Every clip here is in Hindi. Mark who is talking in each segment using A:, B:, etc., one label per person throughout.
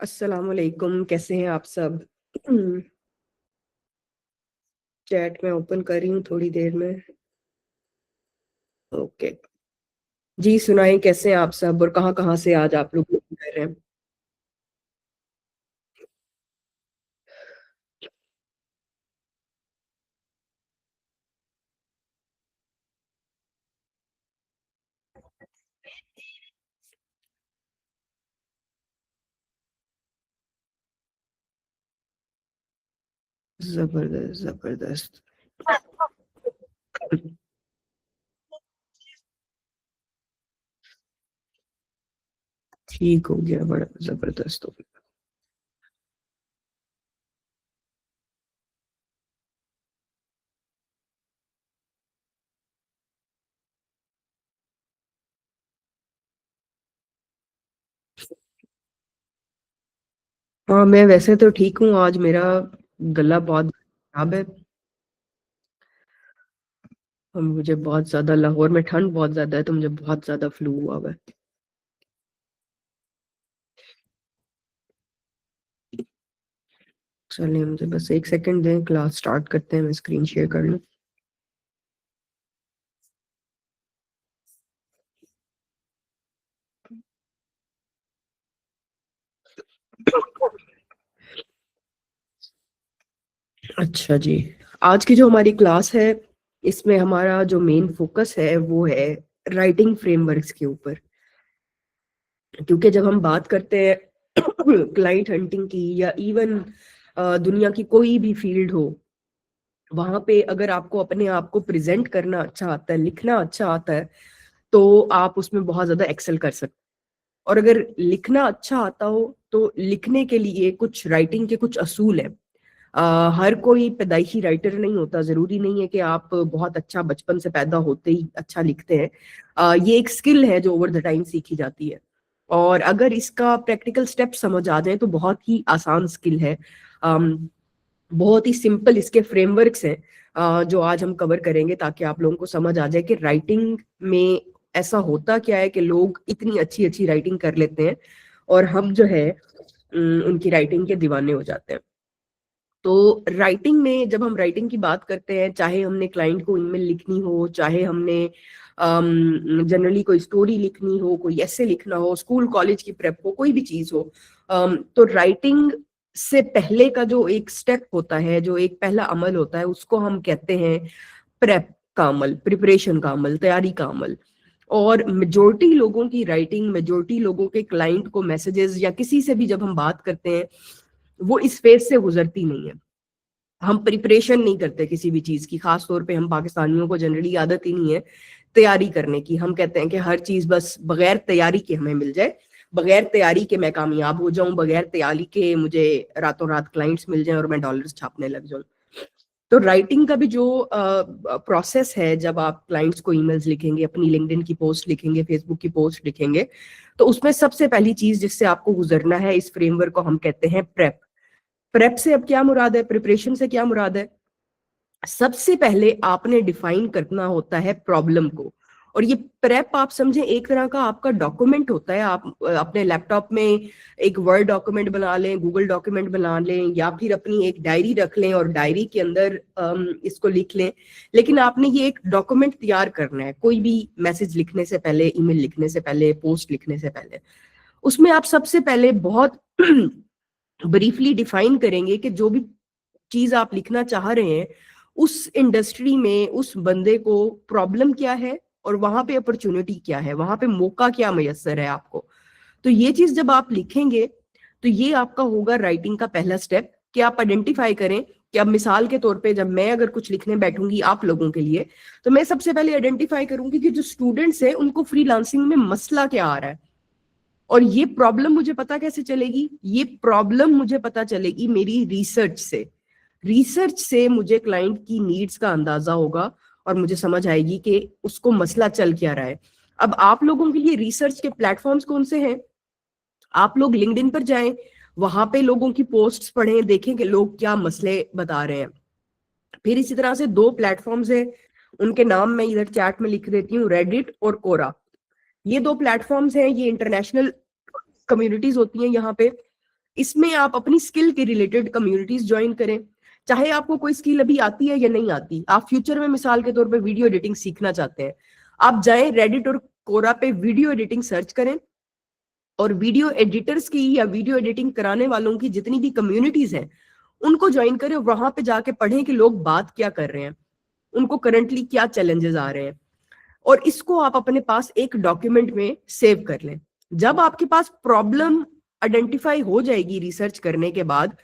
A: अस्सलाम वालेकुम, कैसे हैं आप सब। चैट में ओपन कर रही हूँ थोड़ी देर में। ओके जी, सुनाएं कैसे हैं आप सब और कहाँ कहाँ से आज आप लोग कर रहे हैं। जबरदस्त जबरदस्त। ठीक हो गया, बड़ा जबरदस्त हो गया। हाँ, मैं वैसे तो ठीक हूँ। आज मेरा गला बहुत खराब है और मुझे बहुत ज्यादा, लाहौर में ठंड बहुत ज्यादा है तो मुझे बहुत ज्यादा फ्लू हुआ हुआ है। चलिए, मुझे बस एक सेकंड दें, क्लास स्टार्ट करते हैं, मैं स्क्रीन शेयर कर लूँ। अच्छा जी, आज की जो हमारी क्लास है इसमें हमारा जो मेन फोकस है वो है राइटिंग फ्रेमवर्क्स के ऊपर। क्योंकि जब हम बात करते हैं क्लाइंट हंटिंग की या इवन दुनिया की कोई भी फील्ड हो, वहां पे अगर आपको अपने आप को प्रेजेंट करना अच्छा आता है, लिखना अच्छा आता है, तो आप उसमें बहुत ज्यादा एक्सेल कर सकते हैं। और अगर लिखना अच्छा आता हो तो लिखने के लिए कुछ राइटिंग के कुछ असूल है। हर कोई पैदाइशी राइटर नहीं होता, जरूरी नहीं है कि आप बहुत अच्छा बचपन से पैदा होते ही अच्छा लिखते हैं। ये एक स्किल है जो ओवर द टाइम सीखी जाती है। और अगर इसका प्रैक्टिकल स्टेप समझ आ जाए तो बहुत ही आसान स्किल है। बहुत ही सिंपल इसके फ्रेमवर्क्स हैं जो आज हम कवर करेंगे, ताकि आप लोगों को समझ आ जाए कि राइटिंग में ऐसा होता क्या है कि लोग इतनी अच्छी अच्छी राइटिंग कर लेते हैं और हम जो है उनकी राइटिंग के दीवाने हो जाते हैं। तो राइटिंग में जब हम राइटिंग की बात करते हैं, चाहे हमने क्लाइंट को ईमेल लिखनी हो, चाहे हमने जनरली कोई स्टोरी लिखनी हो, कोई ऐसे लिखना हो, स्कूल कॉलेज की प्रेप हो, कोई भी चीज हो, तो राइटिंग से पहले का जो एक स्टेप होता है, जो एक पहला अमल होता है, उसको हम कहते हैं प्रेप का अमल, प्रिपरेशन का अमल, तैयारी का अमल। और मेजोरिटी लोगों की राइटिंग, मेजोरिटी लोगों के क्लाइंट को मैसेजेस या किसी से भी जब हम बात करते हैं, वो इस फेज से गुजरती नहीं है। हम प्रिपरेशन नहीं करते किसी भी चीज की, खास तौर पे हम पाकिस्तानियों को जनरली आदत ही नहीं है तैयारी करने की। हम कहते हैं कि हर चीज बस बगैर तैयारी के हमें मिल जाए, बगैर तैयारी के मैं कामयाब हो जाऊं, बगैर तैयारी के मुझे रातों रात क्लाइंट्स मिल जाएं और मैं डॉलर्स छापने लग जाऊं। तो राइटिंग का भी जो प्रोसेस है, जब आप क्लाइंट्स को ईमेल्स लिखेंगे, अपनी लिंक्डइन की पोस्ट लिखेंगे, फेसबुक की पोस्ट लिखेंगे, तो उसमें सबसे पहली चीज जिससे आपको गुजरना है, इस फ्रेमवर्क को हम कहते हैं प्रेप। प्रेप से अब क्या मुराद है, प्रिपरेशन से क्या मुराद है। सबसे पहले आपने डिफाइन करना होता है प्रॉब्लम को। और ये प्रेप आप समझे एक तरह का आपका डॉक्यूमेंट होता है। आप अपने लैपटॉप में एक वर्ड डॉक्यूमेंट बना लें, गूगल डॉक्यूमेंट बना लें, या फिर अपनी एक डायरी रख लें और डायरी के अंदर इसको लिख लें। लेकिन आपने ये एक डॉक्यूमेंट तैयार करना है, कोई भी मैसेज लिखने से पहले, ईमेल लिखने से पहले, पोस्ट लिखने से पहले। उसमें आप सबसे पहले बहुत ब्रीफली डिफाइन करेंगे कि जो भी चीज आप लिखना चाह रहे हैं, उस इंडस्ट्री में उस बंदे को प्रॉब्लम क्या है और वहां पे अपॉर्चुनिटी क्या है, वहां पे मौका क्या मैसर है आपको। तो ये चीज जब आप लिखेंगे तो ये आपका होगा राइटिंग का पहला स्टेप, कि आप आइडेंटिफाई करें कि अब मिसाल के तौर पे जब मैं अगर कुछ लिखने बैठूंगी आप लोगों के लिए, तो मैं सबसे पहले आइडेंटिफाई करूंगी कि जो स्टूडेंट्स हैं उनको फ्रीलांसिंग में मसला क्या आ रहा है। और ये प्रॉब्लम मुझे पता कैसे चलेगी, ये प्रॉब्लम मुझे पता चलेगी मेरी रिसर्च से। रिसर्च से मुझे क्लाइंट की नीड्स का अंदाजा होगा और मुझे समझ आएगी कि उसको मसला चल क्या रहा है। अब आप लोगों के लिए रिसर्च के प्लेटफॉर्म्स कौन से हैं। आप लोग लिंक्डइन पर जाएं, वहां पे लोगों की पोस्ट्स पढ़ें, देखें कि लोग क्या मसले बता रहे हैं। फिर इसी तरह से दो प्लेटफॉर्म्स हैं, उनके नाम मैं इधर चैट में लिख देती हूँ, रेडिट और कोरा। ये दो प्लेटफॉर्म्स हैं, ये इंटरनेशनल कम्युनिटीज होती हैं यहाँ पे। इसमें आप अपनी स्किल के रिलेटेड कम्युनिटीज ज्वाइन करें, चाहे आपको कोई स्किल अभी आती है या नहीं आती। आप फ्यूचर में मिसाल के तौर पे वीडियो एडिटिंग सीखना चाहते हैं, आप जाएं रेडिट और कोरा पे वीडियो एडिटिंग सर्च करें, और वीडियो एडिटर्स की या वीडियो एडिटिंग कराने वालों की जितनी भी कम्युनिटीज हैं उनको ज्वाइन करें, वहां पे जाके पढ़ें कि लोग बात क्या कर रहे हैं, उनको करंटली क्या चैलेंजेस आ रहे हैं, और इसको आप अपने पास एक डॉक्यूमेंट में सेव कर लें। जब आपके पास प्रॉब्लम आइडेंटिफाई हो जाएगी रिसर्च करने के बाद,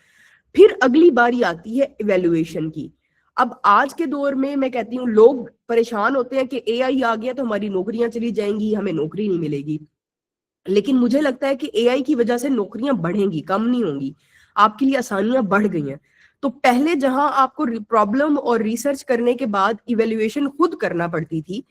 A: फिर अगली बारी आती है इवेल्युएशन की। अब आज के दौर में मैं कहती हूँ लोग परेशान होते हैं कि एआई आ गया तो हमारी नौकरियां चली जाएंगी, हमें नौकरी नहीं मिलेगी। लेकिन मुझे लगता है कि एआई की वजह से नौकरियां बढ़ेंगी, कम नहीं होंगी, आपके लिए आसानियां बढ़ गई हैं। तो पहले जहां आपको प्रॉब्लम और रिसर्च करने के बाद इवेल्युएशन खुद करना पड़ती थी,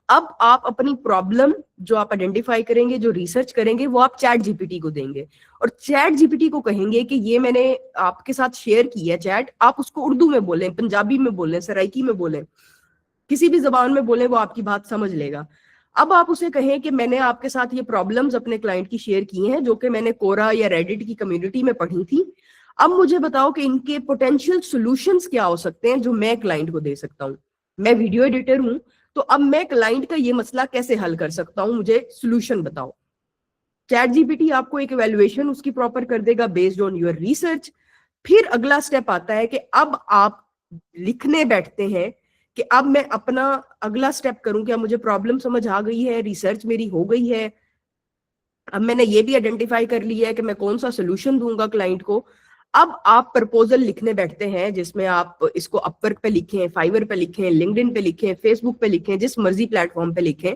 A: अब आप अपनी प्रॉब्लम जो आप आइडेंटिफाई करेंगे, जो रिसर्च करेंगे, वो आप चैट जीपीटी को देंगे, और चैट जीपीटी को कहेंगे कि ये मैंने आपके साथ शेयर की है चैट, आप उसको उर्दू में बोलें, पंजाबी में बोलें, सराइकी में बोलें, किसी भी जबान में बोले, वो आपकी बात समझ लेगा। अब आप उसे कहें कि मैंने आपके साथ ये प्रॉब्लम्स अपने क्लाइंट की शेयर की हैं जो कि मैंने कोरा या रेडिट की कम्युनिटी में पढ़ी थी, अब मुझे बताओ कि इनके पोटेंशियल सॉल्यूशंस क्या हो सकते हैं जो मैं क्लाइंट को दे सकता हूँ। मैं वीडियो एडिटर हूं, तो अब मैं क्लाइंट का ये मसला कैसे हल कर सकता हूँ, मुझे सोल्यूशन बताओ। चैट जीपीटी आपको एक इवैल्यूएशन उसकी प्रॉपर कर देगा बेस्ड ऑन योर रिसर्च। फिर अगला स्टेप आता है कि अब आप लिखने बैठते हैं कि अब मैं अपना अगला स्टेप करूं, क्या मुझे प्रॉब्लम समझ आ गई है, रिसर्च मेरी हो गई है, अब मैंने ये भी आइडेंटिफाई कर लिया है कि मैं कौन सा सोल्यूशन दूंगा क्लाइंट को। अब आप प्रपोजल लिखने बैठते हैं जिसमें आप इसको अपवर्क पे लिखें, फाइवर पे लिखें, लिंक्डइन पे लिखें, फेसबुक पे लिखें, जिस मर्जी प्लेटफॉर्म पे लिखें।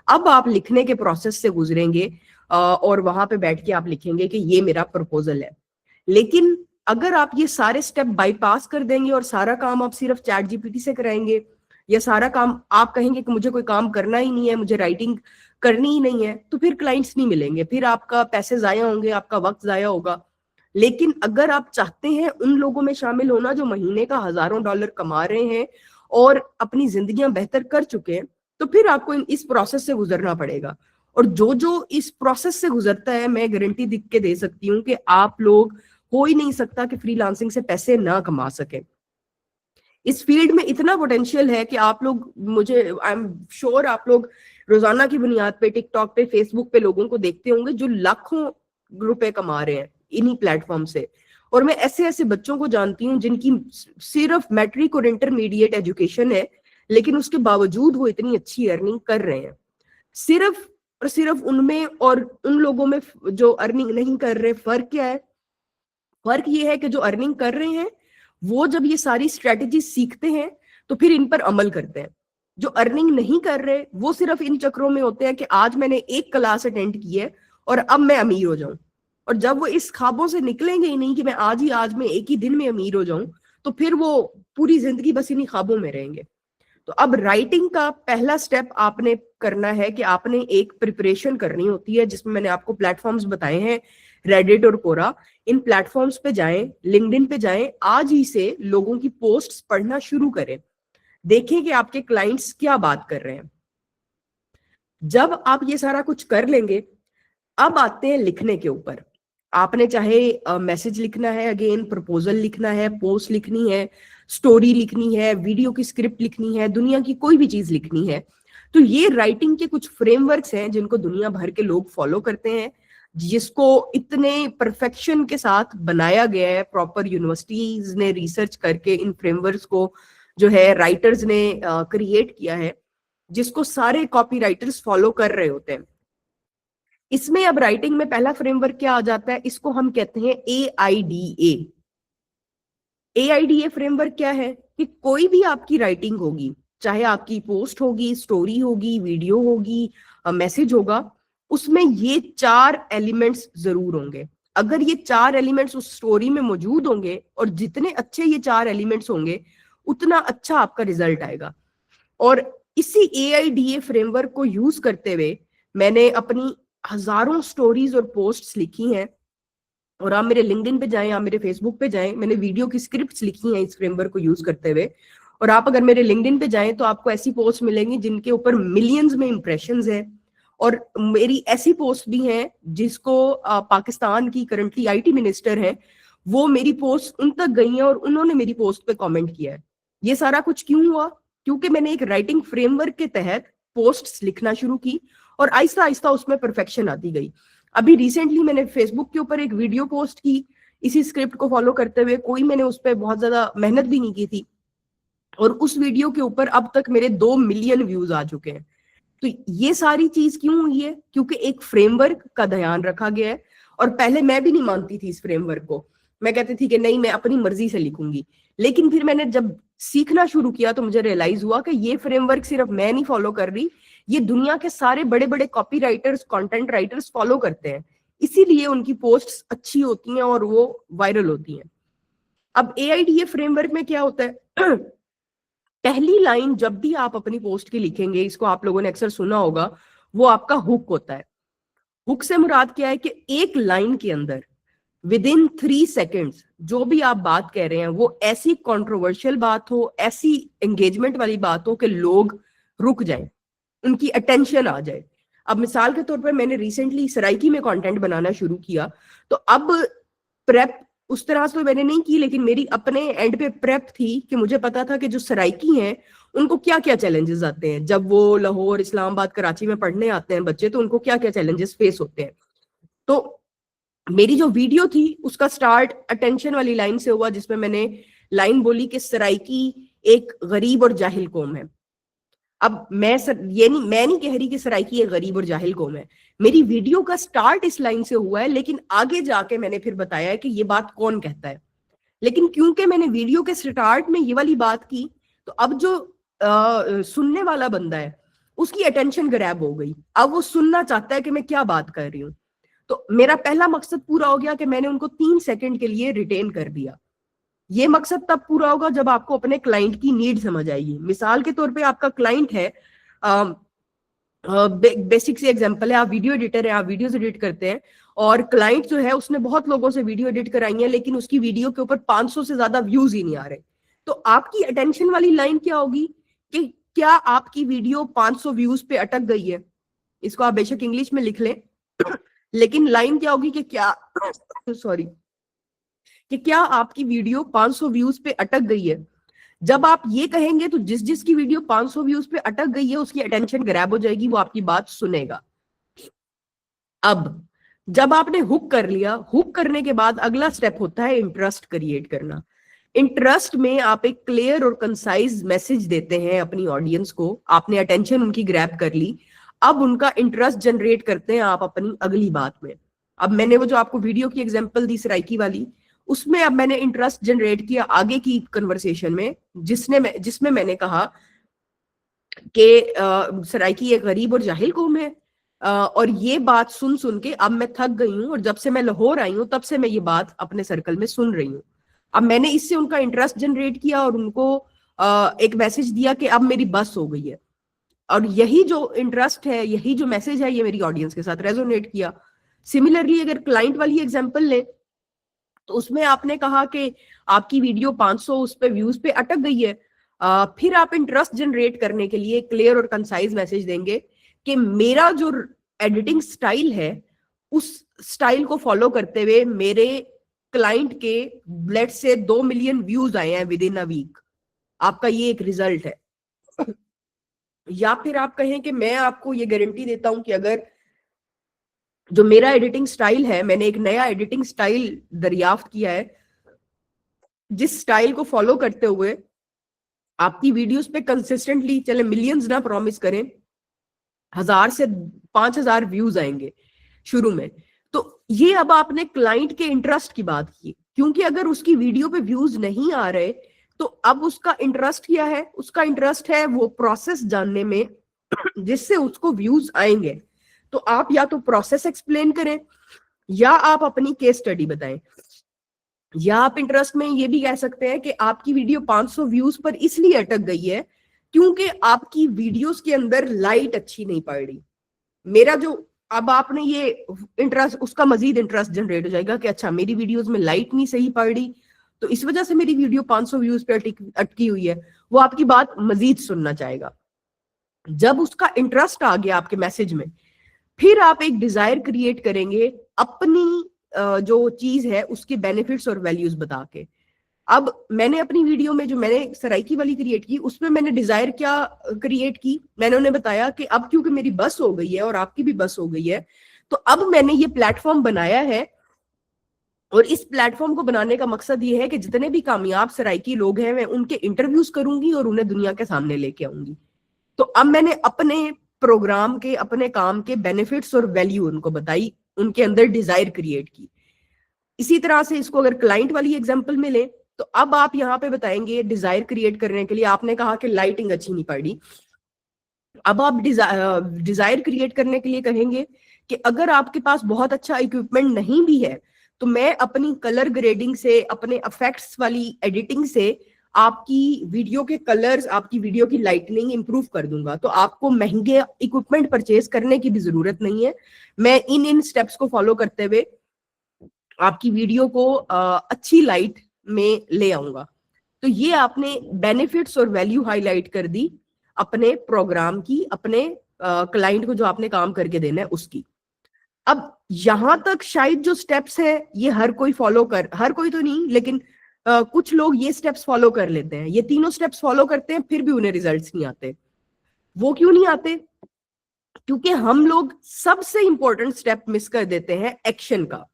A: अब आप लिखने के प्रोसेस से गुजरेंगे और वहां पे बैठ के आप लिखेंगे कि ये मेरा प्रपोजल है। लेकिन अगर आप ये सारे स्टेप बाईपास कर देंगे और सारा काम आप सिर्फ चैट जीपीटी से कराएंगे, या सारा काम आप कहेंगे कि मुझे कोई काम करना ही नहीं है, मुझे राइटिंग करनी ही नहीं है, तो फिर क्लाइंट्स नहीं मिलेंगे, फिर आपका पैसे जाया होंगे, आपका वक्त जाया होगा। लेकिन अगर आप चाहते हैं उन लोगों में शामिल होना जो महीने का हजारों डॉलर कमा रहे हैं और अपनी जिंदगियां बेहतर कर चुके हैं, तो फिर आपको इस प्रोसेस से गुजरना पड़ेगा। और जो जो इस प्रोसेस से गुजरता है, मैं गारंटी दिख के दे सकती हूँ कि आप लोग, हो ही नहीं सकता कि फ्रीलांसिंग से पैसे ना कमा सके। इस फील्ड में इतना पोटेंशियल है कि आप लोग, मुझे आई एम श्योर आप लोग रोजाना की बुनियाद पे टिकटॉक पे, फेसबुक पे लोगों को देखते होंगे जो लाखों रुपए कमा रहे हैं इन्हीं प्लेटफॉर्म से। और मैं ऐसे ऐसे बच्चों को जानती हूँ जिनकी सिर्फ मैट्रिक और इंटरमीडिएट एजुकेशन है, लेकिन उसके बावजूद वो इतनी अच्छी अर्निंग कर रहे हैं। सिर्फ और सिर्फ उनमें और उन लोगों में जो अर्निंग नहीं कर रहे, फर्क क्या है? फर्क ये है कि जो अर्निंग कर रहे हैं वो जब ये सारी स्ट्रेटेजी सीखते हैं तो फिर इन पर अमल करते हैं। जो अर्निंग नहीं कर रहे वो सिर्फ इन चक्रों में होते हैं कि आज मैंने एक क्लास अटेंड की है और अब मैं अमीर हो जाऊं। और जब वो इस ख्वाबों से निकलेंगे ही नहीं कि मैं आज में एक ही दिन में अमीर हो जाऊं, तो फिर वो पूरी जिंदगी बस इन्हीं ख्वाबों में रहेंगे। तो अब राइटिंग का पहला स्टेप आपने करना है कि आपने एक प्रिपरेशन करनी होती है, जिसमें मैंने आपको प्लेटफॉर्म्स बताए हैं, रेडिट और कोरा। इन प्लेटफॉर्म्स पे जाएं, लिंक्डइन पे जाएं, आज ही से लोगों की पोस्ट्स पढ़ना शुरू करें, देखें कि आपके क्लाइंट्स क्या बात कर रहे हैं। जब आप ये सारा कुछ कर लेंगे, अब आते हैं लिखने के ऊपर। आपने चाहे मैसेज लिखना है, अगेन प्रपोजल लिखना है, पोस्ट लिखनी है, स्टोरी लिखनी है, वीडियो की स्क्रिप्ट लिखनी है, दुनिया की कोई भी चीज लिखनी है, तो ये राइटिंग के कुछ फ्रेमवर्क्स हैं जिनको दुनिया भर के लोग फॉलो करते हैं, जिसको इतने परफेक्शन के साथ बनाया गया है। प्रॉपर यूनिवर्सिटीज ने रिसर्च करके इन फ्रेमवर्क्स को जो है राइटर्स ने क्रिएट किया है, जिसको सारे कॉपी राइटर्स फॉलो कर रहे होते हैं। इसमें अब राइटिंग में पहला फ्रेमवर्क क्या आ जाता है, इसको हम कहते हैं AIDA। AIDA फ्रेमवर्क क्या है कि कोई भी आपकी राइटिंग होगी, चाहे आपकी पोस्ट होगी, स्टोरी होगी, वीडियो होगी, मैसेज होगा, उसमें ये 4 एलिमेंट्स जरूर होंगे। अगर ये 4 एलिमेंट्स उस स्टोरी में मौजूद होंगे, और जितने अच्छे ये 4 एलिमेंट्स होंगे उतना अच्छा आपका रिजल्ट आएगा। और इसी AIDA फ्रेमवर्क को यूज करते हुए मैंने अपनी हजारों स्टोरीज और पोस्ट्स लिखी हैं। और आप मेरे लिंक्डइन पे जाएं, आप मेरे फेसबुक पे जाएं, मैंने वीडियो की स्क्रिप्ट्स लिखी हैं इस फ्रेमवर्क को यूज करते हुए। और आप अगर मेरे लिंक्डइन पे जाएं तो आपको ऐसी पोस्ट मिलेंगी जिनके ऊपर मिलियंस में इंप्रेशंस हैं, और मेरी ऐसी पोस्ट भी हैं जिसको पाकिस्तान की करंटली आईटी मिनिस्टर है, वो मेरी पोस्ट उन तक गई है और उन्होंने मेरी पोस्ट पे कमेंट किया है। ये सारा कुछ क्यों हुआ? क्योंकि मैंने एक राइटिंग फ्रेमवर्क के तहत पोस्ट्स लिखना शुरू की और आहिस्ता आहिस्ता उसमें परफेक्शन आती गई। अभी रिसेंटली मैंने फेसबुक के ऊपर एक वीडियो पोस्ट की इसी स्क्रिप्ट को फॉलो करते हुए, कोई मैंने उस पर बहुत ज्यादा मेहनत भी नहीं की थी, और उस वीडियो के ऊपर अब तक मेरे 2 मिलियन व्यूज आ चुके हैं। तो ये सारी चीज क्यों हुई है? क्योंकि एक फ्रेमवर्क का ध्यान रखा गया है। और पहले मैं भी नहीं मानती थी इस फ्रेमवर्क को, मैं कहती थी कि नहीं, मैं अपनी मर्जी से लिखूंगी। लेकिन फिर मैंने जब सीखना शुरू किया तो मुझे रियलाइज हुआ कि ये फ्रेमवर्क सिर्फ मैं नहीं फॉलो कर रही, ये दुनिया के सारे बड़े बड़े copy writers, content writers follow करते हैं, इसीलिए उनकी पोस्ट्स अच्छी होती हैं और वो वायरल होती हैं। अब एआईडीए फ्रेमवर्क में क्या होता है? पहली लाइन जब भी आप अपनी पोस्ट की लिखेंगे, इसको आप लोगों ने अक्सर सुना होगा, वो आपका हुक होता है। हुक से मुराद क्या है कि एक लाइन के अंदर विद इन 3 सेकेंड्स जो भी आप बात कह रहे हैं वो ऐसी कंट्रोवर्शियल बात हो, ऐसी एंगेजमेंट वाली बात हो कि लोग रुक जाएं, उनकी अटेंशन आ जाए। अब मिसाल के तौर पर मैंने रिसेंटली सराइकी में कंटेंट बनाना शुरू किया, तो अब प्रेप उस तरह से तो मैंने नहीं की, लेकिन मेरी अपने एंड पे प्रेप थी कि मुझे पता था कि जो सराइकी हैं उनको क्या क्या चैलेंजेस आते हैं जब वो लाहौर, इस्लामाबाद, कराची में पढ़ने आते हैं बच्चे, तो उनको क्या क्या चैलेंजेस फेस होते हैं। तो मेरी जो वीडियो थी उसका स्टार्ट अटेंशन वाली लाइन से हुआ, जिसमें मैंने लाइन बोली कि सराइकी एक गरीब और जाहिल कौम है। अब मैं नहीं कह रही कि सराइकी एक गरीब और जाहिल कौम है, मेरी वीडियो का स्टार्ट इस लाइन से हुआ है, लेकिन आगे जाके मैंने फिर बताया है कि ये बात कौन कहता है। लेकिन क्योंकि मैंने वीडियो के स्टार्ट में ये वाली बात की, तो अब जो सुनने वाला बंदा है उसकी अटेंशन ग्रैब हो गई, अब वो सुनना चाहता है कि मैं क्या बात कर रही हूँ। तो मेरा पहला मकसद पूरा हो गया कि मैंने उनको 3 सेकंड के लिए रिटेन कर दिया। ये मकसद तब पूरा होगा जब आपको अपने क्लाइंट की नीड समझ आएगी। मिसाल के तौर पे आपका क्लाइंट है, बेसिक सी एग्जांपल है, आप वीडियो एडिटर है, आप वीडियोस एडिट करते हैं और क्लाइंट जो है उसने बहुत लोगों से वीडियो एडिट कराई है, लेकिन उसकी वीडियो के ऊपर 500 से ज्यादा व्यूज ही नहीं आ रहे। तो आपकी अटेंशन वाली लाइन क्या होगी कि क्या आपकी वीडियो 500 व्यूज पे अटक गई है? इसको आप बेशक इंग्लिश में लिख लें, लेकिन लाइन क्या होगी कि क्या सॉरी कि क्या आपकी वीडियो 500 व्यूज पे अटक गई है? जब आप ये कहेंगे तो जिस जिसकी वीडियो 500 व्यूज पे अटक गई है उसकी अटेंशन ग्रैब हो जाएगी, वो आपकी बात सुनेगा। अब जब आपने हुक कर लिया, हुक करने के बाद अगला स्टेप होता है इंटरेस्ट क्रिएट करना। इंटरेस्ट में आप एक क्लियर और कंसाइज मैसेज देते हैं अपनी ऑडियंस को, आपने अटेंशन उनकी ग्रैब कर ली, अब उनका इंटरेस्ट जनरेट करते हैं आप अपनी अगली बात में। अब मैंने वो जो आपको वीडियो की एग्जांपल दी सराइकी वाली, उसमें अब मैंने इंटरेस्ट जनरेट किया आगे की कन्वर्सेशन में, जिसमें मैंने कहा कि सराइकी एक गरीब और जाहिल कौम है, और ये बात सुन सुन के अब मैं थक गई हूँ, और जब से मैं लाहौर आई हूँ तब से मैं ये बात अपने सर्कल में सुन रही हूँ। अब मैंने इससे उनका इंटरेस्ट जनरेट किया और उनको एक मैसेज दिया कि अब मेरी बस हो गई है, और यही जो इंटरेस्ट है, यही जो मैसेज है, ये मेरी ऑडियंस के साथ रेजोनेट किया। सिमिलरली अगर क्लाइंट वाली एग्जांपल ले, तो उसमें आपने कहा कि आपकी वीडियो 500 उस पे व्यूज पे अटक गई है, फिर आप इंटरेस्ट जनरेट करने के लिए क्लियर और कंसाइज मैसेज देंगे कि मेरा जो एडिटिंग स्टाइल है उस स्टाइल को फॉलो करते हुए मेरे क्लाइंट के लेट से 2 मिलियन व्यूज आए हैं विद इन अ वीक, आपका ये एक रिजल्ट है। या फिर आप कहें कि मैं आपको ये गारंटी देता हूं कि अगर जो मेरा एडिटिंग स्टाइल है, मैंने एक नया एडिटिंग स्टाइल दरियाफ्त किया है, जिस स्टाइल को फॉलो करते हुए आपकी वीडियोस पे कंसिस्टेंटली, चले मिलियंस ना प्रॉमिस करें, 1000 से 5000 व्यूज आएंगे शुरू में। तो ये अब आपने क्लाइंट के इंटरेस्ट की बात की, क्योंकि अगर उसकी वीडियो पे व्यूज नहीं आ रहे तो अब उसका इंटरेस्ट क्या है? उसका इंटरेस्ट है वो प्रोसेस जानने में जिससे उसको व्यूज आएंगे। तो आप या तो प्रोसेस एक्सप्लेन करें, या आप अपनी केस स्टडी बताएं, या आप इंटरेस्ट में ये भी कह सकते हैं कि आपकी वीडियो 500 व्यूज पर इसलिए अटक गई है क्योंकि आपकी वीडियोस के अंदर लाइट अच्छी नहीं पड़ रही। मेरा जो अब आपने ये इंटरेस्ट, उसका मजीद इंटरेस्ट जनरेट हो जाएगा कि अच्छा मेरी वीडियोस में लाइट नहीं सही पड़ रही, तो इस वजह से मेरी वीडियो 500 व्यूज पे अटकी हुई है, वो आपकी बात मजीद सुनना चाहेगा। जब उसका इंटरेस्ट आ गया आपके मैसेज में, फिर आप एक डिजायर क्रिएट करेंगे अपनी जो चीज है उसके बेनिफिट्स और वैल्यूज बता के। अब मैंने अपनी वीडियो में जो मैंने सराइकी वाली क्रिएट की उसमें मैंने डिजायर क्या क्रिएट की, मैंने उन्हें बताया कि अब क्योंकि मेरी बस हो गई है और आपकी भी बस हो गई है, तो अब मैंने ये प्लेटफॉर्म बनाया है और इस प्लेटफॉर्म को बनाने का मकसद ये है कि जितने भी कामयाब सराइकी लोग हैं मैं उनके इंटरव्यूज करूंगी और उन्हें दुनिया के सामने लेके आऊंगी। तो अब मैंने अपने प्रोग्राम के, अपने काम के बेनिफिट्स और वैल्यू उनको बताई, उनके अंदर डिजायर क्रिएट की। इसी तरह से इसको अगर क्लाइंट वाली एग्जांपल में लें तो अब आप यहाँ पे बताएंगे डिजायर क्रिएट करने के लिए आपने कहा कि लाइटिंग अच्छी नहीं पड़ी। अब आप डिजायर क्रिएट करने के लिए कहेंगे कि अगर आपके पास बहुत अच्छा इक्विपमेंट नहीं भी है तो मैं अपनी कलर ग्रेडिंग से, अपने इफेक्ट्स वाली एडिटिंग से आपकी वीडियो के कलर्स, आपकी वीडियो की लाइटनिंग इंप्रूव कर दूंगा। तो आपको महंगे इक्विपमेंट परचेज करने की भी जरूरत नहीं है, मैं इन स्टेप्स को फॉलो करते हुए आपकी वीडियो को अच्छी लाइट में ले आऊंगा। तो ये आपने बेनिफिट्स और वैल्यू हाईलाइट कर दी अपने प्रोग्राम की, अपने क्लाइंट को जो आपने काम करके देना है उसकी। अब यहां तक शायद जो स्टेप्स है ये हर कोई तो नहीं, लेकिन कुछ लोग ये स्टेप्स फॉलो कर लेते हैं, ये तीनों स्टेप्स फॉलो करते हैं, फिर भी उन्हें रिजल्ट्स नहीं आते। वो क्यों नहीं आते? क्योंकि हम लोग सबसे इंपॉर्टेंट स्टेप मिस कर देते हैं, एक्शन का।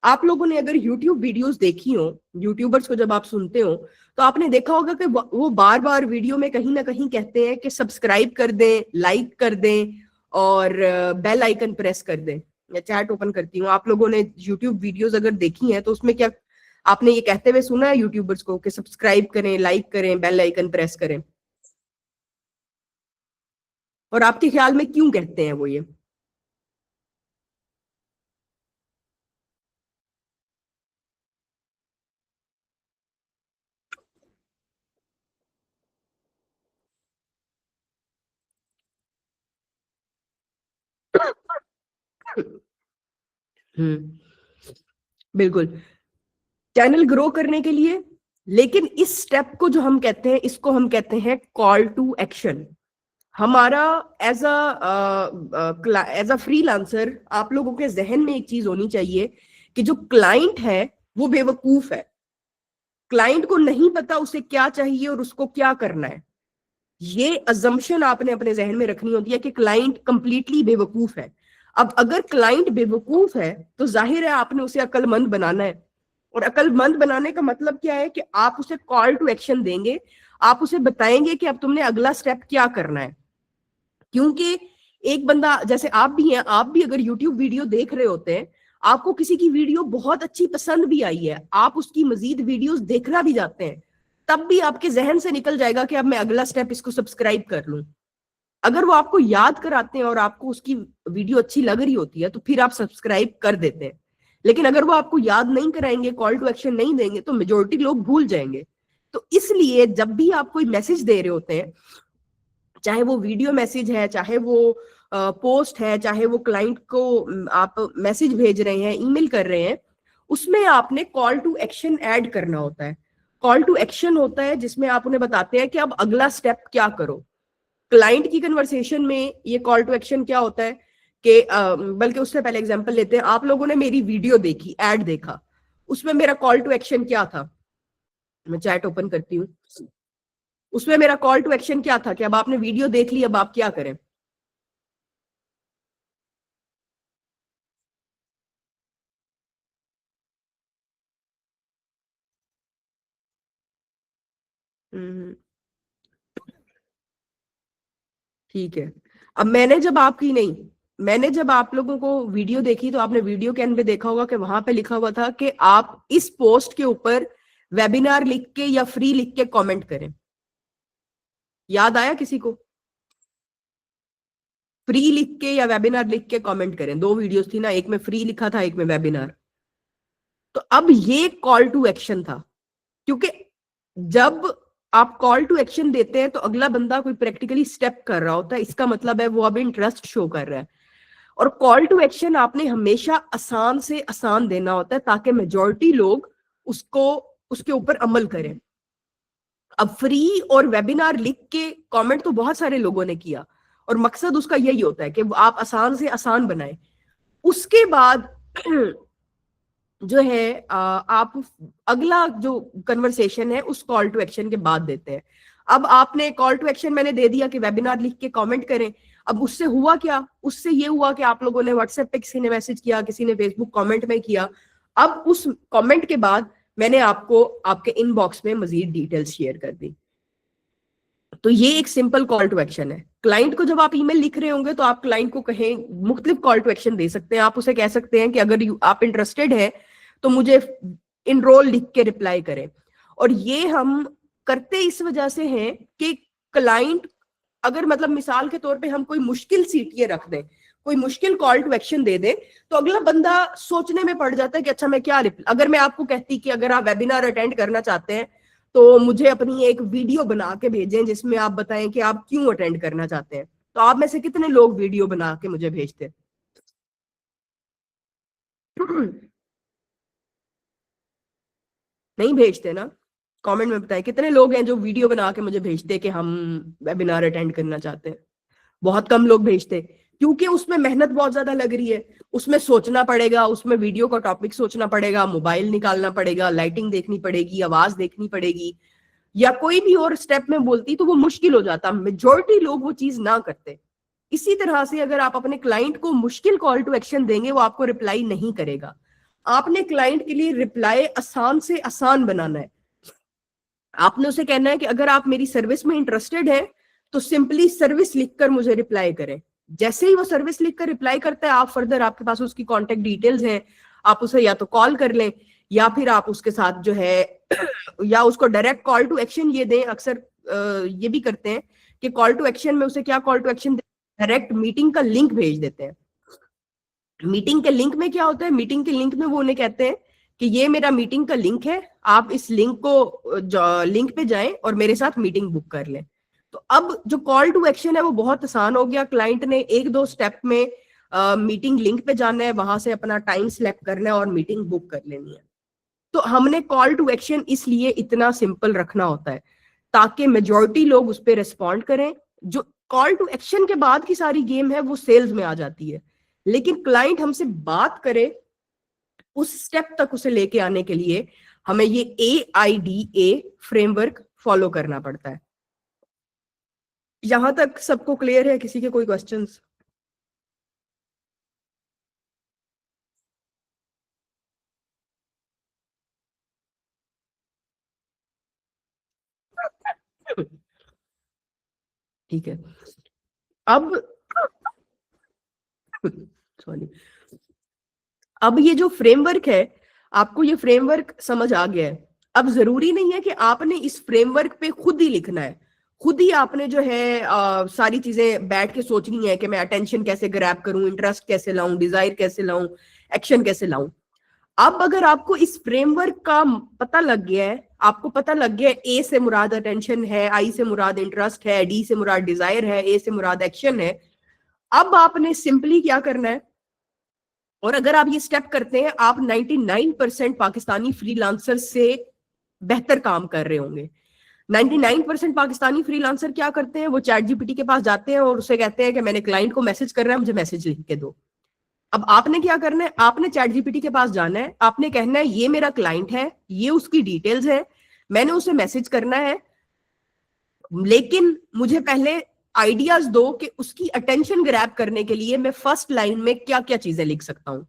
A: आप लोगों ने अगर YouTube वीडियोस देखी हो, यूट्यूबर्स को जब आप सुनते हो तो आपने देखा होगा कि वो बार बार वीडियो में कहीं ना कहीं कहते हैं कि सब्सक्राइब कर दें, लाइक कर दें और बेल आइकन प्रेस कर दें। या चैट ओपन करती हूँ, आप लोगों ने YouTube वीडियोस अगर देखी हैं तो उसमें क्या आपने ये कहते हुए सुना है यूट्यूबर्स को कि सब्सक्राइब करें, लाइक करें, बेल आइकन प्रेस करें? और आपके ख्याल में क्यों कहते हैं वो ये? बिल्कुल, चैनल ग्रो करने के लिए। लेकिन इस स्टेप को जो हम कहते हैं, इसको हम कहते हैं कॉल टू एक्शन। हमारा एज अ फ्रीलांसर आप लोगों के जहन में एक चीज होनी चाहिए कि जो क्लाइंट है वो बेवकूफ है। क्लाइंट को नहीं पता उसे क्या चाहिए और उसको क्या करना है। ये अजम्पशन आपने अपने जहन में रखनी होती है कि क्लाइंट कंप्लीटली बेवकूफ है। अब अगर क्लाइंट बेवकूफ है तो जाहिर है आपने उसे अक्लमंद बनाना है। और अक्लमंद बनाने का मतलब क्या है कि आप उसे कॉल टू एक्शन देंगे, आप उसे बताएंगे कि अब तुमने अगला स्टेप क्या करना है। क्योंकि एक बंदा जैसे आप भी हैं, आप भी अगर यूट्यूब वीडियो देख रहे होते हैं, आपको किसी की वीडियो बहुत अच्छी पसंद भी आई है, आप उसकी मजीद वीडियोस देखना भी जाते हैं, तब भी आपके जहन से निकल जाएगा कि अब मैं अगला स्टेप इसको सब्सक्राइब कर लूं। अगर वो आपको याद कराते हैं और आपको उसकी वीडियो अच्छी लग रही होती है तो फिर आप सब्सक्राइब कर देते हैं। लेकिन अगर वो आपको याद नहीं कराएंगे, कॉल टू एक्शन नहीं देंगे, तो मेजोरिटी लोग भूल जाएंगे। तो इसलिए जब भी आप कोई मैसेज दे रहे होते हैं, चाहे वो वीडियो मैसेज है, चाहे वो पोस्ट है, चाहे वो क्लाइंट को आप मैसेज भेज रहे हैं, ईमेल कर रहे हैं, उसमें आपने कॉल टू एक्शन ऐड करना होता है। कॉल टू एक्शन होता है जिसमें आप उन्हें बताते हैं कि अब अगला स्टेप क्या करो। क्लाइंट की कन्वर्सेशन में ये कॉल टू एक्शन क्या होता है कि बल्कि उससे पहले एग्जांपल लेते हैं, आप लोगों ने मेरी वीडियो देखी, ऐड देखा, उसमें मेरा कॉल टू एक्शन क्या था? मैं चैट ओपन करती हूँ। उसमें मेरा कॉल टू एक्शन क्या था कि अब आपने वीडियो देख ली, अब आप क्या करें? हम्म, ठीक है। अब मैंने जब आप लोगों को वीडियो देखी तो आपने वीडियो के एंड पे देखा होगा कि वहां पे लिखा हुआ था कि आप इस पोस्ट के ऊपर वेबिनार लिख के या फ्री लिख के कमेंट करें। याद आया किसी को? फ्री लिख के या वेबिनार लिख के कमेंट करें। दो वीडियोस थी ना, एक में फ्री लिखा था, एक में वेबिनार। तो अब ये कॉल टू एक्शन था, क्योंकि जब आप कॉल टू एक्शन देते हैं तो अगला बंदा कोई प्रैक्टिकली स्टेप कर रहा होता है, इसका मतलब है वो अब इंटरेस्ट शो कर रहा है। और कॉल टू एक्शन आपने हमेशा आसान से आसान देना होता है ताकि मेजॉरिटी लोग उसको उसके ऊपर अमल करें। अब फ्री और वेबिनार लिख के कमेंट तो बहुत सारे लोगों ने किया, और मकसद उसका यही होता है कि आप आसान से आसान बनाएं। उसके बाद जो है आप अगला जो कन्वर्सेशन है उस कॉल टू एक्शन के बाद देते हैं। अब आपने कॉल टू एक्शन मैंने दे दिया कि वेबिनार लिख के कमेंट करें। अब उससे हुआ क्या, उससे ये हुआ कि आप लोगों ने व्हाट्सएप पे किसी ने मैसेज किया, किसी ने फेसबुक कमेंट में किया। अब उस कमेंट के बाद मैंने आपको आपके इनबॉक्स में मजीद डिटेल्स शेयर कर दी। तो ये एक सिंपल कॉल टू एक्शन है। क्लाइंट को जब आप ईमेल लिख रहे होंगे तो आप क्लाइंट को कहें, मुख्तलिफ कॉल टू एक्शन दे सकते हैं। आप उसे कह सकते हैं कि अगर आप इंटरेस्टेड है तो मुझे इनरोल लिख के रिप्लाई करें। और ये हम करते इस वजह से हैं कि क्लाइंट अगर मतलब मिसाल के तौर पे हम कोई मुश्किल सीटीए रख दें, कोई मुश्किल कॉल टू एक्शन दे दें, तो अगला बंदा सोचने में पड़ जाता है कि अच्छा मैं क्या अगर मैं आपको कहती कि अगर आप वेबिनार अटेंड करना चाहते हैं तो मुझे अपनी एक वीडियो बना के भेजें जिसमें आप बताएं कि आप क्यों अटेंड करना चाहते हैं, तो आप में से कितने लोग वीडियो बना के मुझे भेजते? नहीं भेजते ना? कमेंट में बताएं कितने लोग हैं जो वीडियो बना के मुझे भेजते कि हम वेबिनार अटेंड करना चाहते हैं। बहुत कम लोग भेजते, क्योंकि उसमें मेहनत बहुत ज्यादा लग रही है, उसमें सोचना पड़ेगा, उसमें वीडियो का टॉपिक सोचना पड़ेगा, मोबाइल निकालना पड़ेगा, लाइटिंग देखनी पड़ेगी, आवाज देखनी पड़ेगी, या कोई भी और स्टेप में बोलती तो वो मुश्किल हो जाता। मेजॉरिटी लोग वो चीज ना करते। इसी तरह से अगर आप अपने क्लाइंट को मुश्किल कॉल टू एक्शन देंगे वो आपको रिप्लाई नहीं करेगा। आपने क्लाइंट के लिए रिप्लाई आसान से आसान बनाना है। आपने उसे कहना है कि अगर आप मेरी सर्विस में इंटरेस्टेड है तो सिंपली सर्विस लिखकर मुझे रिप्लाई करें। जैसे ही वो सर्विस लिखकर रिप्लाई करता है, आप फर्दर, आपके पास उसकी कॉन्टेक्ट डिटेल्स हैं, आप उसे या तो कॉल कर लें या फिर आप उसके साथ जो है या उसको डायरेक्ट कॉल टू एक्शन ये दें। अक्सर ये भी करते हैं कि कॉल टू एक्शन में उसे क्या call to action, direct meeting का लिंक भेज देते हैं। मीटिंग के लिंक में क्या होता है, मीटिंग के लिंक में वो उन्हें कहते हैं कि ये मेरा मीटिंग का लिंक है, आप इस लिंक को लिंक पे जाएं और मेरे साथ मीटिंग बुक कर लें। तो अब जो कॉल टू एक्शन है वो बहुत आसान हो गया। क्लाइंट ने एक दो स्टेप में मीटिंग लिंक पे जाना है, वहां से अपना टाइम सिलेक्ट करना है और मीटिंग बुक कर लेनी है। तो हमने कॉल टू एक्शन इसलिए इतना सिंपल रखना होता है ताकि मेजॉरिटी लोग उस पर रिस्पॉन्ड करें। जो कॉल टू एक्शन के बाद की सारी गेम है वो सेल्स में आ जाती है, लेकिन क्लाइंट हमसे बात करे उस स्टेप तक उसे लेके आने के लिए हमें ये AIDA फ्रेमवर्क फॉलो करना पड़ता है। यहां तक सबको क्लियर है? किसी के कोई क्वेश्चंस? ठीक है। अब सॉरी, अब ये जो फ्रेमवर्क है, आपको ये फ्रेमवर्क समझ आ गया है। अब जरूरी नहीं है कि आपने इस फ्रेमवर्क पे खुद ही लिखना है, खुद ही आपने जो है सारी चीजें बैठ के सोचनी है कि मैं अटेंशन कैसे ग्रैब करूं, इंटरेस्ट कैसे लाऊं, डिजायर कैसे लाऊं, एक्शन कैसे लाऊं। अब अगर आपको इस फ्रेमवर्क का पता लग गया है, आपको पता लग गया है ए से मुराद अटेंशन है, आई से मुराद इंटरेस्ट है, डी से मुराद डिजायर है, ए से मुराद एक्शन है, अब आपने सिंपली क्या करना है, और अगर आप ये स्टेप करते हैं आप 99% पाकिस्तानी फ्रीलांसर से बेहतर काम कर रहे होंगे। 99% पाकिस्तानी फ्रीलांसर क्या करते हैं, वो चैट जीपीटी के पास जाते हैं और उसे कहते हैं कि मैंने क्लाइंट को मैसेज करना है, मुझे मैसेज लिख के दो। अब आपने क्या करना है, आपने चैट जीपीटी के पास जाना है, आपने कहना है ये मेरा क्लाइंट है, ये उसकी डिटेल्स है, मैंने उसे मैसेज करना है, लेकिन मुझे पहले आइडियाज दो कि उसकी अटेंशन ग्रैब करने के लिए मैं फर्स्ट लाइन में क्या क्या चीजें लिख सकता हूं।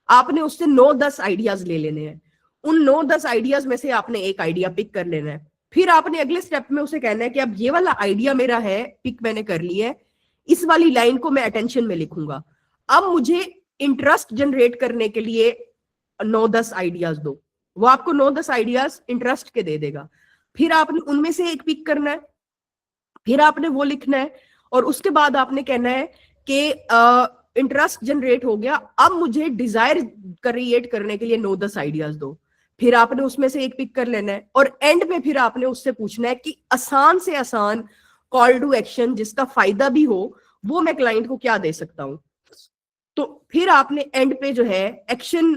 A: आपने उससे 9-10 आइडियाज ले लेने हैं। उन 9-10 आइडियाज में से आपने एक आइडिया पिक कर लेना है। फिर आपने अगले स्टेप में उसे कहना है कि अब ये वाला आइडिया मेरा है, पिक मैंने कर लिया है, इस वाली लाइन को मैं अटेंशन में लिखूंगा। अब मुझे इंटरेस्ट जनरेट करने के लिए 9-10 आइडियाज दो। वो आपको 9-10 आइडियाज इंटरेस्ट के दे देगा। फिर आपने उनमें से एक पिक करना है, फिर आपने वो लिखना है, और उसके बाद आपने कहना है कि इंटरेस्ट जनरेट हो गया, अब मुझे डिजायर क्रिएट करने के लिए 9-10 आइडियाज दो। फिर आपने उसमें से एक पिक कर लेना है, और एंड में फिर आपने उससे पूछना है कि आसान से आसान कॉल टू एक्शन जिसका फायदा भी हो वो मैं क्लाइंट को क्या दे सकता हूं। तो फिर आपने एंड पे जो है एक्शन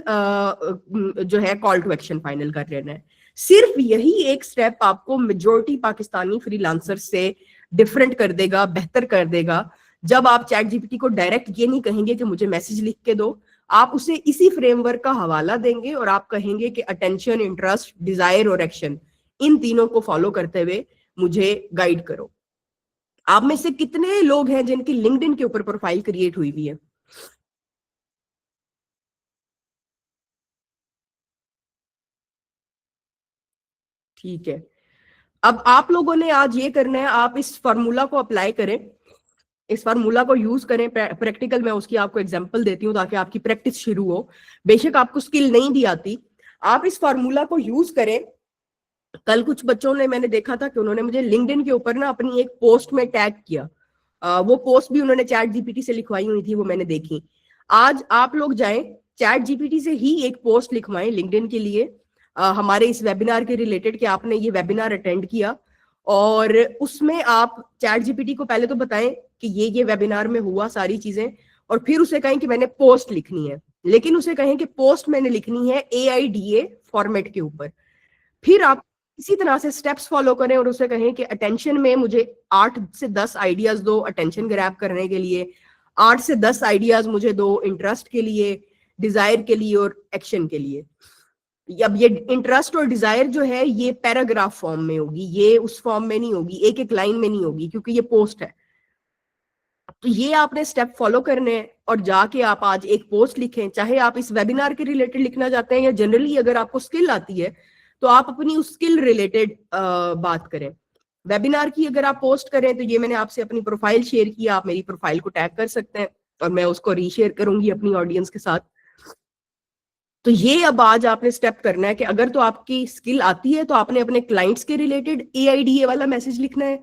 A: जो है कॉल टू एक्शन फाइनल कर लेना है। सिर्फ यही एक स्टेप आपको मेजॉरिटी पाकिस्तानी फ्रीलांसर से डिफरेंट कर देगा, बेहतर कर देगा, जब आप चैट जीपीटी को डायरेक्ट ये नहीं कहेंगे कि मुझे मैसेज लिख के दो, आप उसे इसी फ्रेमवर्क का हवाला देंगे और आप कहेंगे कि अटेंशन, इंटरेस्ट, डिजायर और एक्शन, इन तीनों को फॉलो करते हुए मुझे गाइड करो। आप में से कितने लोग हैं जिनकी लिंक्डइन के ऊपर प्रोफाइल क्रिएट हुई हुई है? ठीक है, अब आप लोगों ने आज ये करना है, आप इस फार्मूला को अप्लाई करें, इस फार्मूला को यूज करें प्रैक्टिकल में। उसकी आपको एग्जांपल देती हूँ ताकि आपकी प्रैक्टिस शुरू हो। बेशक आपको स्किल नहीं भी आती, आप इस फार्मूला को यूज करें। कल कुछ बच्चों ने, मैंने देखा था कि उन्होंने मुझे लिंक्डइन के ऊपर ना अपनी एक पोस्ट में टैग किया। वो पोस्ट भी उन्होंने चैट जीपीटी से लिखवाई हुई थी, वो मैंने देखी। आज आप लोग जाएं, चैट जीपीटी से ही एक पोस्ट लिखवाएं लिंक्डइन के लिए, हमारे इस वेबिनार के रिलेटेड, कि आपने ये वेबिनार अटेंड किया, और उसमें आप चैट जीपीटी को पहले तो बताएं कि ये वेबिनार में हुआ सारी चीजें, और फिर उसे कहें कि मैंने पोस्ट लिखनी है, लेकिन उसे कहें कि पोस्ट मैंने लिखनी है AIDA फॉर्मेट के ऊपर। फिर आप इसी तरह से स्टेप्स फॉलो करें और उसे कहें कि अटेंशन में मुझे 8 से 10 आइडियाज दो अटेंशन ग्रैब करने के लिए, 8 से 10 आइडियाज मुझे दो इंटरेस्ट के लिए, डिजायर के लिए और एक्शन के लिए। अब ये इंटरेस्ट और डिजायर जो है ये पैराग्राफ फॉर्म में होगी, ये उस फॉर्म में नहीं होगी, एक एक लाइन में नहीं होगी, क्योंकि ये पोस्ट है। तो ये आपने स्टेप फॉलो करने हैं और जाके आप आज एक पोस्ट लिखें, चाहे आप इस वेबिनार के रिलेटेड लिखना चाहते हैं या जनरली अगर आपको स्किल आती है तो आप अपनी उस स्किल रिलेटेड बात करें। वेबिनार की अगर आप पोस्ट करें तो ये मैंने आपसे अपनी प्रोफाइल शेयर किया, आप मेरी प्रोफाइल को टैग कर सकते हैं और मैं उसको रीशेयर करूंगी अपनी ऑडियंस के साथ। तो ये अब आज आपने स्टेप करना है कि अगर तो आपकी स्किल आती है तो आपने अपने क्लाइंट्स के रिलेटेड AIDA वाला मैसेज लिखना है,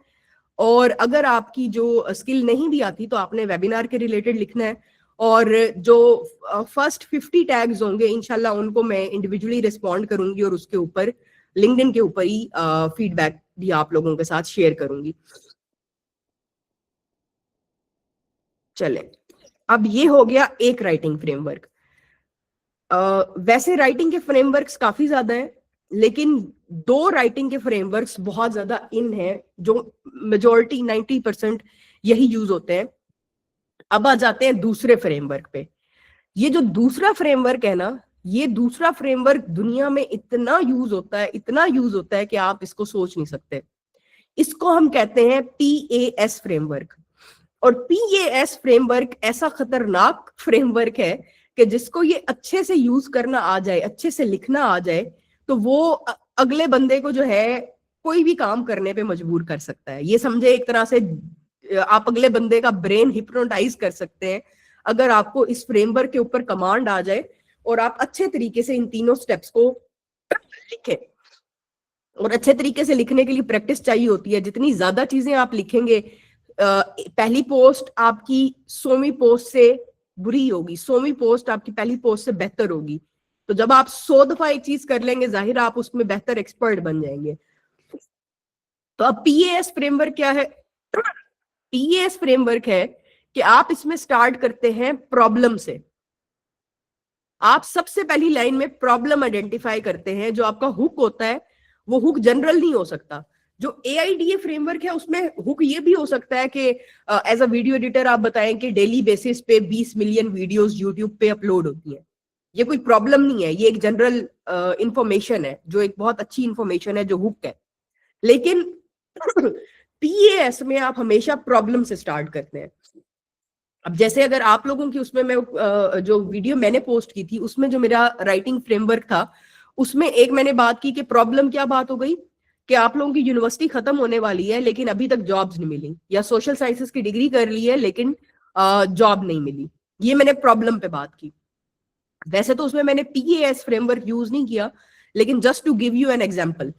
A: और अगर आपकी जो स्किल नहीं भी आती तो आपने वेबिनार के रिलेटेड लिखना है। और जो फर्स्ट 50 टैग्स होंगे इंशाल्लाह उनको मैं इंडिविजुअली रिस्पॉन्ड करूंगी और उसके ऊपर लिंक्डइन के ऊपर ही फीडबैक भी आप लोगों के साथ शेयर करूंगी। चले, अब ये हो गया एक राइटिंग फ्रेमवर्क। वैसे राइटिंग के फ्रेमवर्क्स काफी ज्यादा हैं, लेकिन दो राइटिंग के फ्रेमवर्क्स बहुत ज्यादा इन है, जो मेजोरिटी 90% यही यूज होते हैं। अब आ जाते हैं दूसरे फ्रेमवर्क पे। ये जो दूसरा फ्रेमवर्क है ना, ये दूसरा फ्रेमवर्क दुनिया में इतना यूज होता है, इतना यूज होता है कि आप इसको सोच नहीं सकते। इसको हम कहते हैं PAS फ्रेमवर्क। और PAS फ्रेमवर्क ऐसा खतरनाक फ्रेमवर्क है कि जिसको ये अच्छे से यूज करना आ जाए, अच्छे से लिखना आ जाए, तो वो अगले बंदे को जो है कोई भी काम करने पे मजबूर कर सकता है। ये समझे एक तरह से आप अगले बंदे का ब्रेन हिप्नोटाइज कर सकते हैं अगर आपको इस फ्रेमवर्क के ऊपर कमांड आ जाए और आप अच्छे तरीके से इन तीनों स्टेप्स को लिखें। और अच्छे तरीके से लिखने के लिए प्रैक्टिस चाहिए होती है। जितनी ज्यादा चीजें आप लिखेंगे, पहली पोस्ट आपकी 100वीं पोस्ट से बुरी होगी, 100वीं पोस्ट आपकी पहली पोस्ट से बेहतर होगी। तो जब आप 100 दफा एक चीज कर लेंगे, जाहिर आप उसमें बेहतर एक्सपर्ट बन जाएंगे। तो अब PAS फ्रेमवर्क क्या है? PAS फ्रेमवर्क है कि आप इसमें स्टार्ट करते हैं प्रॉब्लम से। आप सबसे पहली लाइन में प्रॉब्लम आइडेंटिफाई करते हैं। जो आपका हुक होता है वो हुक जनरल नहीं हो सकता। जो AIDA फ्रेमवर्क है उसमें हुक ये भी हो सकता है कि एज अ वीडियो एडिटर आप बताएं कि डेली बेसिस पे 20 मिलियन वीडियोस यूट्यूब पे अपलोड होती हैं। ये कोई प्रॉब्लम नहीं है, ये एक जनरल इंफॉर्मेशन है, जो एक बहुत अच्छी इंफॉर्मेशन है, जो हुक है। लेकिन PAS में आप हमेशा प्रॉब्लम से स्टार्ट करते हैं। अब जैसे अगर आप लोगों की उसमें मैं जो वीडियो मैंने पोस्ट की थी उसमें जो मेरा राइटिंग फ्रेमवर्क था, उसमें एक मैंने बात की कि प्रॉब्लम क्या बात हो गई कि आप लोगों की यूनिवर्सिटी खत्म होने वाली है लेकिन अभी तक जॉब्स नहीं मिली, या सोशल साइंसेस की डिग्री कर ली है लेकिन जॉब नहीं मिली। ये मैंने प्रॉब्लम पे बात की। वैसे तो उसमें मैंने PAS फ्रेमवर्क यूज नहीं किया, लेकिन just to give you an example.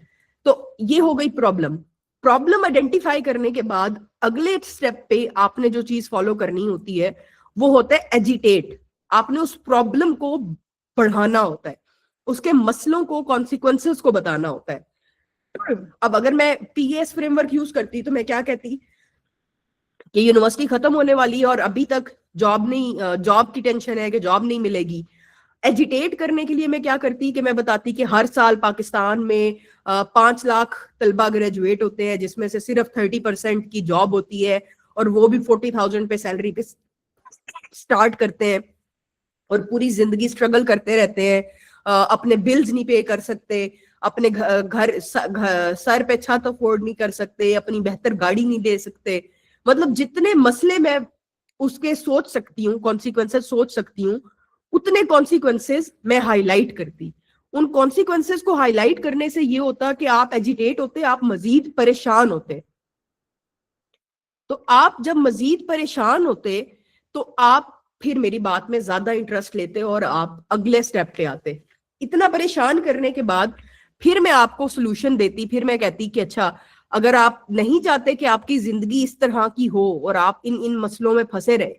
A: तो ये हो गई प्रॉब्लम। प्रॉब्लम आइडेंटिफाई करने के बाद अगले स्टेप पे आपने जो चीज फॉलो करनी होती है वो होता है एजिटेट। आपने उस प्रॉब्लम को बढ़ाना होता है, उसके मसलों को, कॉन्सिक्वेंसेस को बताना होता है। अब अगर मैं PAS फ्रेमवर्क यूज करती तो मैं क्या कहती कि यूनिवर्सिटी खत्म होने वाली है और अभी तक जॉब नहीं, जॉब की टेंशन है कि जॉब नहीं मिलेगी। एजिटेट करने के लिए मैं क्या करती कि मैं बताती कि हर साल पाकिस्तान में 5 लाख तलबा ग्रेजुएट होते हैं, जिसमें से सिर्फ 30% की जॉब होती है और वो भी 40,000 पे सैलरी पे स्टार्ट करते हैं और पूरी जिंदगी स्ट्रगल करते रहते हैं, अपने बिल्स नहीं पे कर सकते, अपने घर सर पे छत अफोर्ड नहीं कर सकते, अपनी बेहतर गाड़ी नहीं ले सकते, मतलब जितने मसले मैं उसके सोच सकती हूँ, कॉन्सिक्वेंसेस सोच सकती हूँ, उतने कॉन्सिक्वेंसेस मैं हाईलाइट करती। उन कॉन्सिक्वेंसेस को हाईलाइट करने से ये होता कि आप एजिटेट होते, आप मजीद परेशान होते। तो आप जब मजीद परेशान होते तो आप फिर मेरी बात में ज्यादा इंटरेस्ट लेते और आप अगले स्टेप पे आते। इतना परेशान करने के बाद फिर मैं आपको सोल्यूशन देती, फिर मैं कहती कि अच्छा, अगर आप नहीं चाहते कि आपकी जिंदगी इस तरह की हो और आप इन इन मसलों में फंसे रहे,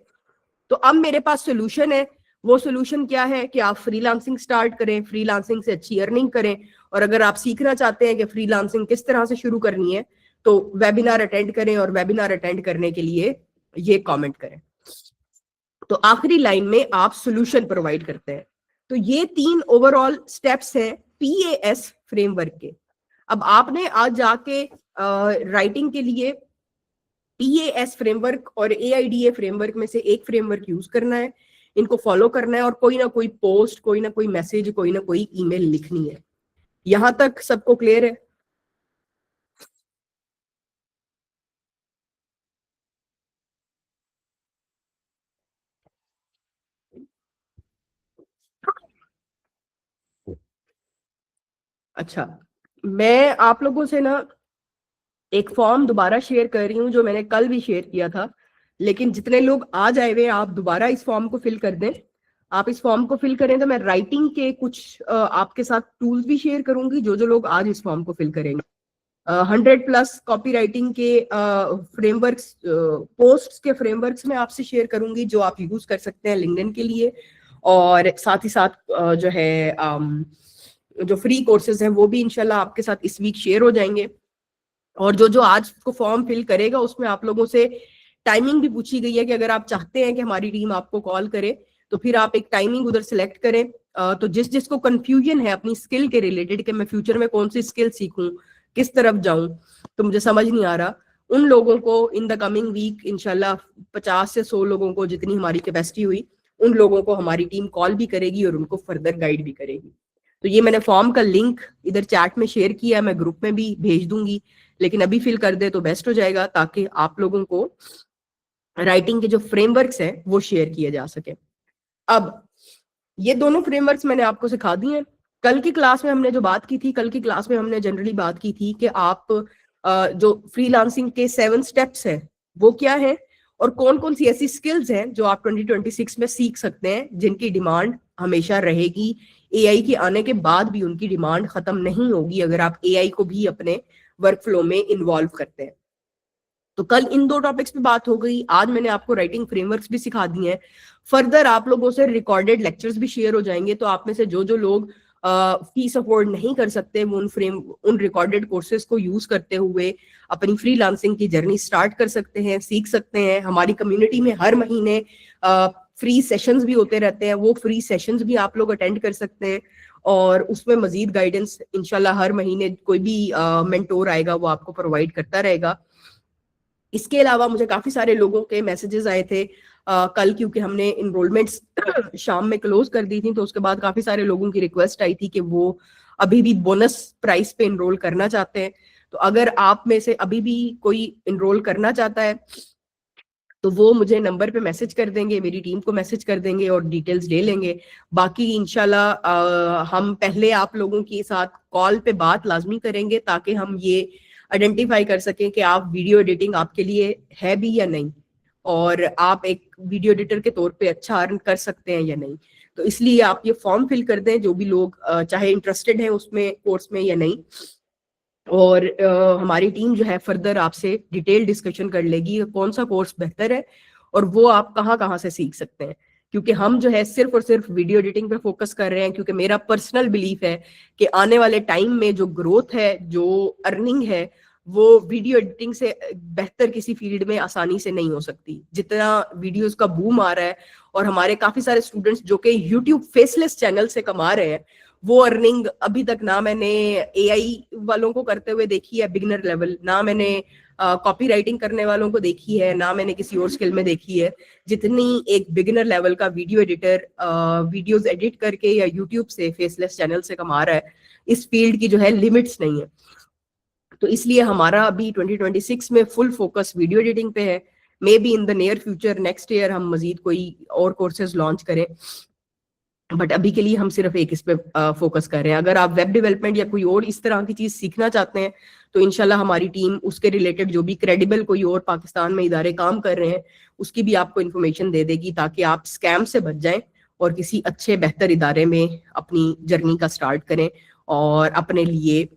A: तो अब मेरे पास सोल्यूशन है। वो सोल्यूशन क्या है कि आप फ्रीलांसिंग स्टार्ट करें, फ्रीलांसिंग से अच्छी अर्निंग करें। और अगर आप सीखना चाहते हैं कि फ्रीलांसिंग किस तरह से शुरू करनी है, तो वेबिनार अटेंड करें, और वेबिनार अटेंड करने के लिए ये कमेंट करें। तो आखिरी लाइन में आप सोल्यूशन प्रोवाइड करते हैं। तो ये 3 ओवरऑल स्टेप्स हैं PAS फ्रेमवर्क के। अब आपने आज जाके राइटिंग के लिए PAS फ्रेमवर्क और AIDA फ्रेमवर्क में से एक फ्रेमवर्क यूज करना है, इनको फॉलो करना है, और कोई ना कोई पोस्ट, कोई ना कोई मैसेज, कोई ना कोई ईमेल लिखनी है। यहां तक सबको क्लियर है? अच्छा, मैं आप लोगों से ना एक फॉर्म दोबारा शेयर कर रही हूँ जो मैंने कल भी शेयर किया था, लेकिन जितने लोग आज आए हुए आप दोबारा इस फॉर्म को फिल कर दें। आप इस फॉर्म को फिल करें तो मैं राइटिंग के कुछ आपके साथ टूल्स भी शेयर करूंगी, जो जो लोग आज इस फॉर्म को फिल करेंगे। 100+ कॉपी राइटिंग के फ्रेमवर्क्स, पोस्ट के फ्रेमवर्क्स में आपसे शेयर करूंगी जो आप यूज कर सकते हैं लिंक्डइन के लिए। और साथ ही साथ जो है जो फ्री कोर्सेज हैं वो भी इंशाल्लाह आपके साथ इस वीक शेयर हो जाएंगे। और जो जो आज को फॉर्म फिल करेगा उसमें आप लोगों से टाइमिंग भी पूछी गई है कि अगर आप चाहते हैं कि हमारी टीम आपको कॉल करे तो फिर आप एक टाइमिंग उधर सिलेक्ट करें। तो जिस जिसको कंफ्यूजन है अपनी स्किल के रिलेटेड कि मैं फ्यूचर में कौन सी स्किल सीखूं, किस तरफ जाऊं, तो मुझे समझ नहीं आ रहा, उन लोगों को इन द कमिंग वीक इंशाल्लाह 50 से 100 लोगों को, जितनी हमारी कैपेसिटी हुई, उन लोगों को हमारी टीम कॉल भी करेगी और उनको फर्दर गाइड भी करेगी। तो ये मैंने फॉर्म का लिंक इधर चैट में शेयर किया है, मैं ग्रुप में भी भेज दूंगी, लेकिन अभी फिल कर दे तो बेस्ट हो जाएगा ताकि आप लोगों को राइटिंग के जो फ्रेमवर्क्स हैं वो शेयर किए जा सके। अब ये दोनों फ्रेमवर्क्स मैंने आपको सिखा दिए हैं। कल की क्लास में हमने जो बात की थी, कल की क्लास में हमने जनरली बात की थी कि आप जो फ्रीलांसिंग के 7 स्टेप्स हैं वो क्या है, और कौन कौन सी ऐसी स्किल्स हैं जो आप 2026 में सीख सकते हैं जिनकी डिमांड हमेशा रहेगी। AI के आने के बाद भी उनकी डिमांड खत्म नहीं होगी अगर आप AI को भी अपने वर्क फ्लो में इन्वॉल्व करते हैं। तो कल इन 2 टॉपिक्स पे बात हो गई, आज मैंने आपको राइटिंग फ्रेमवर्क्स भी सिखा दिए हैं। फर्दर आप लोगों से रिकॉर्डेड लेक्चर्स भी शेयर हो जाएंगे, तो आप में से जो जो लोग फीस अफोर्ड नहीं कर सकते वो उन रिकॉर्डेड कोर्सेज को यूज करते हुए अपनी फ्रीलांसिंग की जर्नी स्टार्ट कर सकते हैं, सीख सकते हैं। हमारी कम्युनिटी में हर महीने फ्री सेशंस भी होते रहते हैं, वो फ्री सेशंस भी आप लोग अटेंड कर सकते हैं, और उसमें मजीद गाइडेंस इंशाल्लाह हर महीने कोई भी मेंटोर आएगा वो आपको प्रोवाइड करता रहेगा। इसके अलावा मुझे काफी सारे लोगों के मैसेजेस आए थे कल, क्योंकि हमने इनरोलमेंट्स शाम में क्लोज कर दी थी, तो उसके बाद काफी सारे लोगों की रिक्वेस्ट आई थी कि वो अभी भी बोनस प्राइस पे इनरोल करना चाहते हैं। तो अगर आप में से अभी भी कोई इनरोल करना चाहता है तो वो मुझे नंबर पे मैसेज कर देंगे, मेरी टीम को मैसेज कर देंगे और डिटेल्स ले लेंगे। बाकी इंशाल्लाह हम पहले आप लोगों के साथ कॉल पे बात लाजमी करेंगे ताकि हम ये आइडेंटिफाई कर सकें कि आप वीडियो एडिटिंग आपके लिए है भी या नहीं, और आप एक वीडियो एडिटर के तौर पे अच्छा अर्न कर सकते हैं या नहीं। तो इसलिए आप ये फॉर्म फिल कर दें, जो भी लोग चाहे इंटरेस्टेड हैं उसमें, कोर्स में या नहीं, और हमारी टीम जो है फर्दर आपसे डिटेल डिस्कशन कर लेगी कौन सा कोर्स बेहतर है और वो आप कहाँ कहाँ से सीख सकते हैं। क्योंकि हम जो है सिर्फ और सिर्फ वीडियो एडिटिंग पे फोकस कर रहे हैं, क्योंकि मेरा पर्सनल बिलीफ है कि आने वाले टाइम में जो ग्रोथ है, जो अर्निंग है, वो वीडियो एडिटिंग से बेहतर किसी फील्ड में आसानी से नहीं हो सकती। जितना वीडियोस का बूम आ रहा है और हमारे काफी सारे स्टूडेंट्स जो कि यूट्यूब फेसलेस चैनल से कमा रहे हैं, वो अर्निंग अभी तक ना मैंने एआई वालों को करते हुए देखी है बिगिनर लेवल, ना मैंने कॉपी राइटिंग करने वालों को देखी है, ना मैंने किसी और स्किल में देखी है, जितनी एक बिगिनर लेवल का वीडियो एडिटर वीडियोस एडिट करके या यूट्यूब से फेसलेस चैनल से कमा रहा है। इस फील्ड की जो है लिमिट्स नहीं है। तो इसलिए हमारा अभी 2026 में फुल फोकस वीडियो एडिटिंग पे है। May be in the near future next year हम मजीद कोई और कोर्सेज लॉन्च करें, बट अभी के लिए हम सिर्फ एक इस पे फोकस कर रहे हैं। अगर आप वेब डेवलपमेंट या कोई और इस तरह की चीज सीखना चाहते हैं तो इंशाल्लाह हमारी टीम उसके रिलेटेड जो भी क्रेडिबल कोई और पाकिस्तान में इदारे काम कर रहे हैं उसकी भी आपको इन्फॉर्मेशन दे देगी, ताकि आप स्कैम से बच जाएं और किसी अच्छे बेहतर इदारे में अपनी जर्नी का स्टार्ट करें और अपने लिए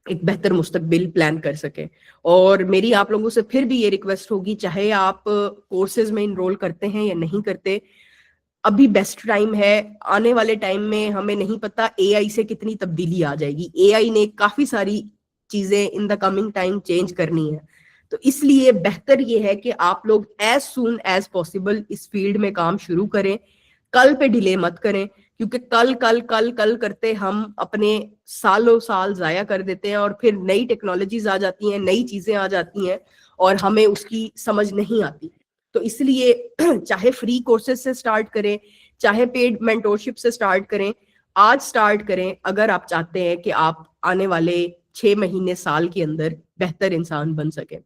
A: एक बेहतर मुस्तकबिल प्लान कर सके। और मेरी आप लोगों से फिर भी ये रिक्वेस्ट होगी, चाहे आप कोर्सेज में इनरोल करते हैं या नहीं करते, अभी बेस्ट टाइम है। आने वाले टाइम में हमें नहीं पता एआई से कितनी तब्दीली आ जाएगी। एआई ने काफी सारी चीजें in the coming time change करनी है, तो इसलिए बेहतर ये है कि आप लोग एज सून एज पॉसिबल इस फील्ड में काम शुरू करें। कल पे डिले मत करें, क्योंकि कल कल कल कल करते हम अपने सालों साल जाया कर देते हैं और फिर नई टेक्नोलॉजीज आ जाती हैं, नई चीजें आ जाती हैं और हमें उसकी समझ नहीं आती। तो इसलिए चाहे फ्री कोर्सेज से स्टार्ट करें, चाहे पेड मेंटोरशिप से स्टार्ट करें, आज स्टार्ट करें अगर आप चाहते हैं कि आप आने वाले 6 महीने साल के अंदर बेहतर इंसान बन सके।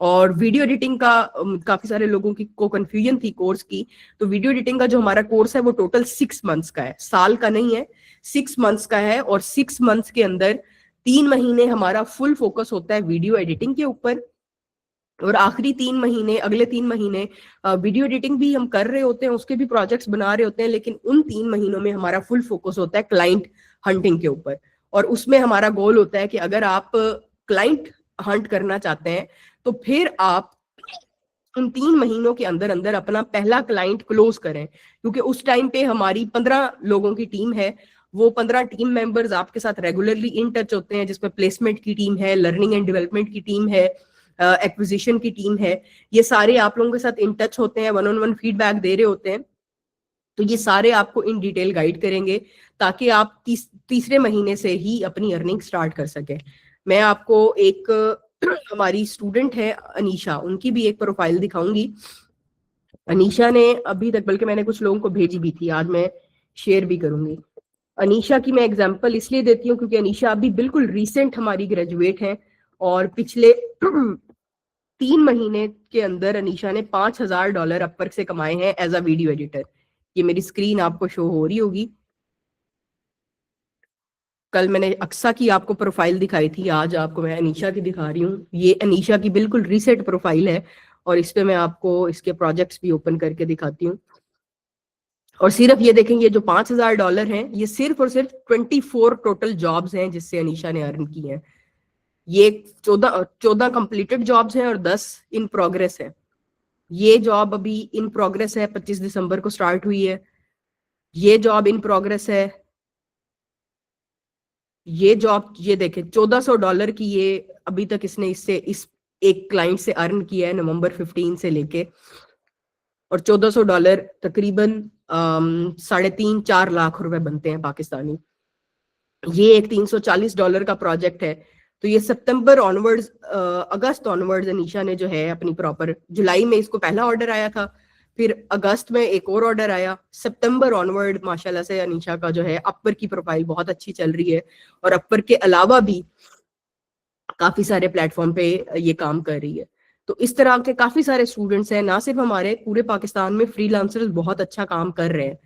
A: और वीडियो एडिटिंग का काफी सारे लोगों की को कंफ्यूजन थी कोर्स की। तो वीडियो एडिटिंग का जो हमारा कोर्स है वो टोटल 6 मंथ्स का है, साल का नहीं है, 6 मंथ्स का है। और 6 मंथ्स के अंदर 3 महीने हमारा फुल फोकस होता है वीडियो एडिटिंग के ऊपर, और आखिरी 3 महीने, अगले 3 महीने वीडियो एडिटिंग भी हम कर रहे होते हैं, उसके भी प्रोजेक्ट्स बना रहे होते हैं, लेकिन उन 3 महीनों में हमारा फुल फोकस होता है क्लाइंट हंटिंग के ऊपर। और उसमें हमारा गोल होता है कि अगर आप क्लाइंट हंट करना चाहते हैं तो फिर आप उन 3 महीनों के अंदर अंदर अपना पहला क्लाइंट क्लोज करें, क्योंकि उस टाइम पे हमारी 15 लोगों की टीम है। वो 15 टीम मेंबर्स आपके साथ रेगुलरली इन टच होते हैं, जिसमें प्लेसमेंट की टीम है, लर्निंग एंड डेवलपमेंट की टीम है, एक्विजिशन की टीम है। ये सारे आप लोगों के साथ इन टच होते हैं, 1-on-1 फीडबैक दे रहे होते हैं। तो ये सारे आपको इन डिटेल गाइड करेंगे ताकि आप तीसरे महीने से ही अपनी अर्निंग स्टार्ट कर सके। मैं आपको एक हमारी स्टूडेंट है अनीशा, उनकी भी एक प्रोफाइल दिखाऊंगी। अनीशा ने अभी तक, बल्कि मैंने कुछ लोगों को भेजी भी थी, आज मैं शेयर भी करूंगी। अनीशा की मैं एग्जांपल इसलिए देती हूँ क्योंकि अनीशा अभी बिल्कुल रीसेंट हमारी ग्रेजुएट है और पिछले 3 महीने के अंदर अनीशा ने $5000 अपवर्क से कमाए हैं एज अ वीडियो एडिटर। ये मेरी स्क्रीन आपको शो हो रही होगी। कल मैंने अक्सा की आपको प्रोफाइल दिखाई थी, आज आपको मैं अनीशा की दिखा रही हूँ। ये अनीशा की बिल्कुल रीसेंट प्रोफाइल है और इस पे मैं आपको इसके प्रोजेक्ट्स भी ओपन करके दिखाती हूँ। और सिर्फ ये देखेंगे, जो $5000 हैं ये सिर्फ और सिर्फ 24 टोटल जॉब्स हैं जिससे अनीशा ने अर्न की है। ये 14 कंप्लीटेड जॉब्स हैं और 10 इन प्रोग्रेस है। ये जॉब अभी इन प्रोग्रेस है, 25 दिसंबर को स्टार्ट हुई है। ये जॉब इन प्रोग्रेस है। ये जॉब, ये देखें, $1400 की ये अभी तक इसने इस एक क्लाइंट से अर्न किया है नवंबर 15 से लेके। और $1400 तकरीबन 3.5-4 लाख रुपए बनते हैं पाकिस्तानी। ये एक $340 का प्रोजेक्ट है। तो ये सितंबर ऑनवर्ड्स, अगस्त ऑनवर्ड्स अनीशा ने जो है अपनी प्रॉपर, जुलाई में इसको पहला ऑर्डर आया था, फिर अगस्त में एक और ऑर्डर आया, सितंबर ऑनवर्ड माशाल्लाह से अनीशा का जो है अपवर की प्रोफाइल बहुत अच्छी चल रही है और अपवर के अलावा भी काफी सारे प्लेटफॉर्म पे ये काम कर रही है। तो इस तरह के काफी सारे स्टूडेंट्स हैं, ना सिर्फ हमारे, पूरे पाकिस्तान में फ्रीलांसर्स बहुत अच्छा काम कर रहे हैं।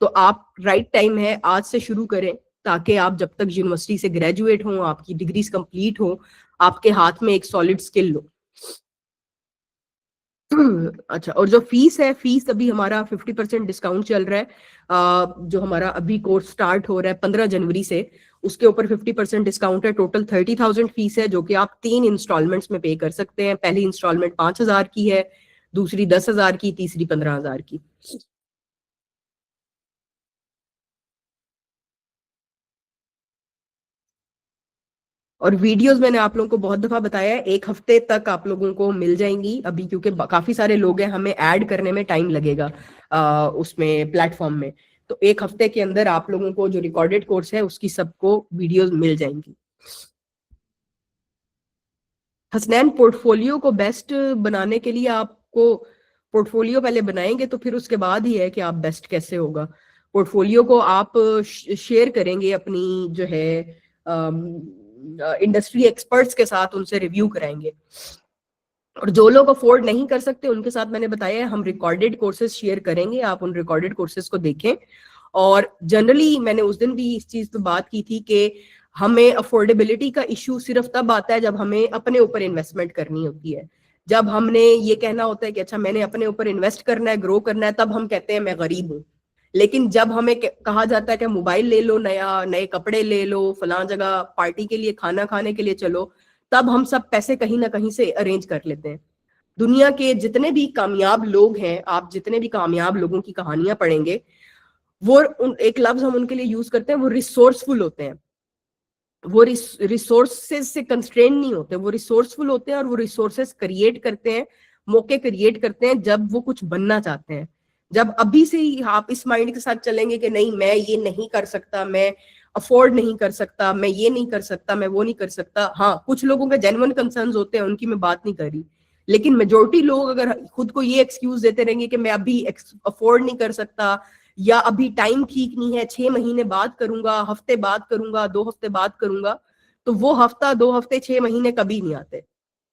A: तो आप राइट टाइम है, आज से शुरू करें ताकि आप जब तक यूनिवर्सिटी से ग्रेजुएट हों, आपकी डिग्रीज कंप्लीट हो, आपके हाथ में एक सॉलिड स्किल हो। अच्छा, और जो फीस है, फीस अभी हमारा 50% डिस्काउंट चल रहा है। जो हमारा अभी कोर्स स्टार्ट हो रहा है 15 जनवरी से, उसके ऊपर 50% डिस्काउंट है। टोटल 30,000 फीस है, जो कि आप 3 इंस्टॉलमेंट्स में पे कर सकते हैं। पहली इंस्टॉलमेंट 5,000 की है, दूसरी 10,000 की, तीसरी 15,000 की। और वीडियोस मैंने आप लोगों को बहुत दफा बताया है, 1 हफ्ते तक आप लोगों को मिल जाएंगी अभी, क्योंकि काफी सारे लोग हैं, हमें ऐड करने में टाइम लगेगा उसमें प्लेटफॉर्म में। तो 1 हफ्ते के अंदर आप लोगों को जो रिकॉर्डेड कोर्स है उसकी सबको वीडियोस मिल जाएंगी। हसनैन, पोर्टफोलियो को बेस्ट बनाने के लिए आपको पोर्टफोलियो पहले बनाएंगे तो फिर उसके बाद ही है कि आप बेस्ट कैसे होगा। पोर्टफोलियो को आप शेयर करेंगे अपनी जो है इंडस्ट्री एक्सपर्ट्स के साथ, उनसे रिव्यू कराएंगे। और जो लोग अफोर्ड नहीं कर सकते उनके साथ मैंने बताया हम रिकॉर्डेड कोर्सेज शेयर करेंगे, आप उन रिकॉर्डेड कोर्सेज को देखें। और जनरली मैंने उस दिन भी इस चीज पे बात की थी कि हमें अफोर्डेबिलिटी का इश्यू सिर्फ तब आता है जब हमें अपने ऊपर इन्वेस्टमेंट करनी होती है। जब हमने ये कहना होता है कि अच्छा मैंने अपने ऊपर इन्वेस्ट करना है, ग्रो करना है, तब हम कहते हैं मैं गरीब हूँ। लेकिन जब हमें कहा जाता है कि मोबाइल ले लो नया, नए कपड़े ले लो, फलां जगह पार्टी के लिए, खाना खाने के लिए चलो, तब हम सब पैसे कहीं ना कहीं से अरेंज कर लेते हैं। दुनिया के जितने भी कामयाब लोग हैं, आप जितने भी कामयाब लोगों की कहानियां पढ़ेंगे, वो एक लफ्ज हम उनके लिए यूज करते हैं, वो रिसोर्सफुल होते हैं। वो रिसोर्सेज से कंस्ट्रेन नहीं होते, वो रिसोर्सफुल होते हैं और वो रिसोर्सेज क्रिएट करते हैं, मौके क्रिएट करते हैं जब वो कुछ बनना चाहते हैं। जब अभी से ही आप इस माइंड के साथ चलेंगे कि नहीं मैं ये नहीं कर सकता, मैं अफोर्ड नहीं कर सकता, मैं ये नहीं कर सकता, मैं वो नहीं कर सकता, हाँ कुछ लोगों के जेन्युइन कंसर्न्स होते हैं, उनकी मैं बात नहीं कर रही, लेकिन मेजोरिटी लोग अगर खुद को ये एक्सक्यूज देते रहेंगे कि मैं अभी अफोर्ड नहीं कर सकता, या अभी टाइम ठीक नहीं है, 6 महीने बाद करूंगा, हफ्ते बाद करूंगा, 2 हफ्ते बाद करूंगा, तो वो हफ्ता, 2 हफ्ते, 6 महीने कभी नहीं आते।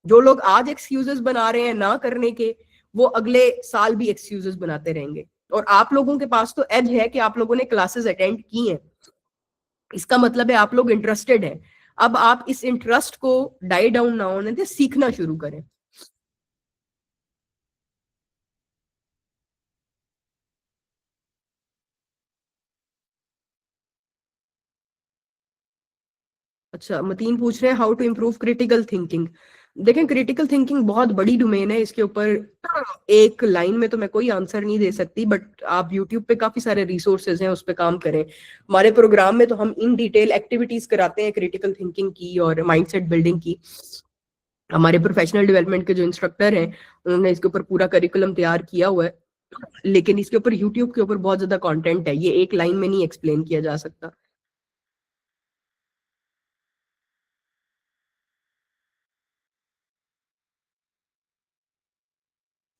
A: जो लोग आज एक्सक्यूजेस बना रहे हैं ना करने के, वो अगले साल भी एक्सक्यूजेस बनाते रहेंगे। और आप लोगों के पास तो एज है कि आप लोगों ने क्लासेस अटेंड की हैं, इसका मतलब है आप लोग इंटरेस्टेड हैं। अब आप इस इंटरेस्ट को डाई डाउन ना होने दें, सीखना शुरू करें। अच्छा, मतीन पूछ रहे हैं how to improve critical thinking. देखें, क्रिटिकल थिंकिंग बहुत बड़ी डोमेन है, इसके ऊपर एक लाइन में तो मैं कोई आंसर नहीं दे सकती, बट आप यूट्यूब पे काफी सारे रिसोर्सेज हैं, उस पर काम करें। हमारे प्रोग्राम में तो हम इन डिटेल एक्टिविटीज कराते हैं क्रिटिकल थिंकिंग की और माइंडसेट बिल्डिंग की। हमारे प्रोफेशनल डेवलपमेंट के जो इंस्ट्रक्टर हैं उन्होंने इसके ऊपर पूरा करिकुलम तैयार किया हुआ है, लेकिन इसके ऊपर यूट्यूब के ऊपर बहुत ज्यादा कंटेंट है, ये एक लाइन में नहीं एक्सप्लेन किया जा सकता।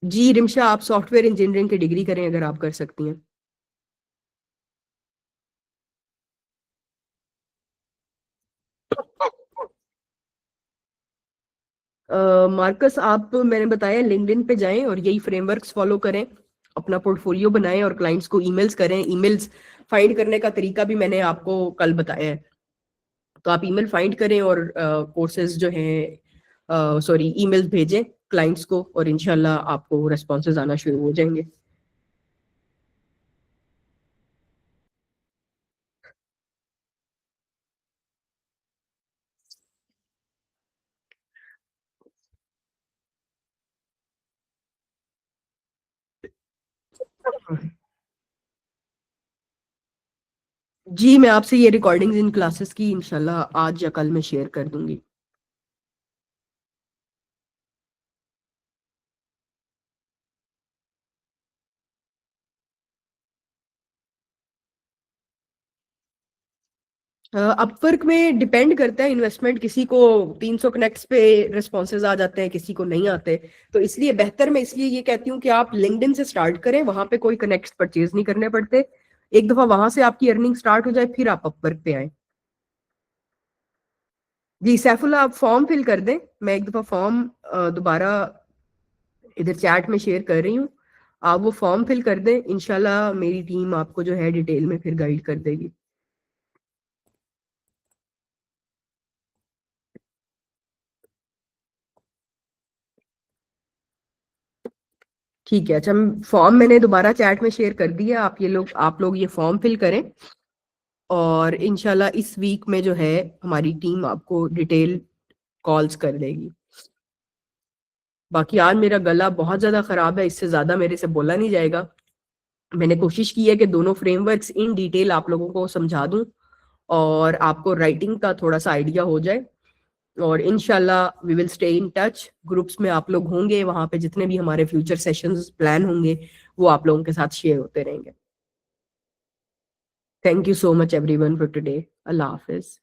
A: जी रिमशा, आप सॉफ्टवेयर इंजीनियरिंग की डिग्री करें अगर आप कर सकती हैं। मार्कस, आप मैंने बताया लिंक्डइन पे जाएं और यही फ्रेमवर्क्स फॉलो करें, अपना पोर्टफोलियो बनाएं और क्लाइंट्स को ईमेल्स करें। ईमेल्स फाइंड करने का तरीका भी मैंने आपको कल बताया है, तो आप ईमेल फाइंड करें और कोर्सेज जो हैं, सॉरी ईमेल्स भेजें क्लाइंट्स को, और इंशाल्लाह आपको रेस्पॉन्सेज आना शुरू हो जाएंगे। जी मैं आपसे ये रिकॉर्डिंग्स इन क्लासेस की इंशाल्लाह आज या कल में शेयर कर दूंगी। अपवर्क में डिपेंड करता है इन्वेस्टमेंट, किसी को 300 कनेक्ट्स पे रिस्पॉन्सेज आ जाते हैं, किसी को नहीं आते। तो इसलिए बेहतर मैं इसलिए ये कहती हूँ कि आप लिंक्डइन से स्टार्ट करें, वहां पे कोई कनेक्ट्स परचेज नहीं करने पड़ते। एक दफा वहां से आपकी अर्निंग स्टार्ट हो जाए फिर आप अपवर्क पे आए। जी सैफुल्ला, आप फॉर्म फिल कर दें, मैं एक दफा फॉर्म दोबारा इधर चैट में शेयर कर रही हूँ, आप वो फॉर्म फिल कर दें, इंशाल्लाह मेरी टीम आपको जो है डिटेल में फिर गाइड कर देगी। ठीक है, अच्छा फॉर्म मैंने दोबारा चैट में शेयर कर दिया, आप लोग ये फॉर्म फिल करें, और इंशाल्लाह इस वीक में जो है हमारी टीम आपको डिटेल कॉल्स कर देगी। बाकी आज मेरा गला बहुत ज्यादा खराब है, इससे ज्यादा मेरे से बोला नहीं जाएगा। मैंने कोशिश की है कि दोनों फ्रेमवर्क्स इन डिटेल आप लोगों को समझा दूं और आपको राइटिंग का थोड़ा सा आइडिया हो जाए। और इनशाला we will stay in touch, groups में आप लोग होंगे, वहां पे जितने भी हमारे फ्यूचर सेशंस प्लान होंगे वो आप लोगों के साथ शेयर होते रहेंगे। Thank you so much everyone for today. Allah Hafiz.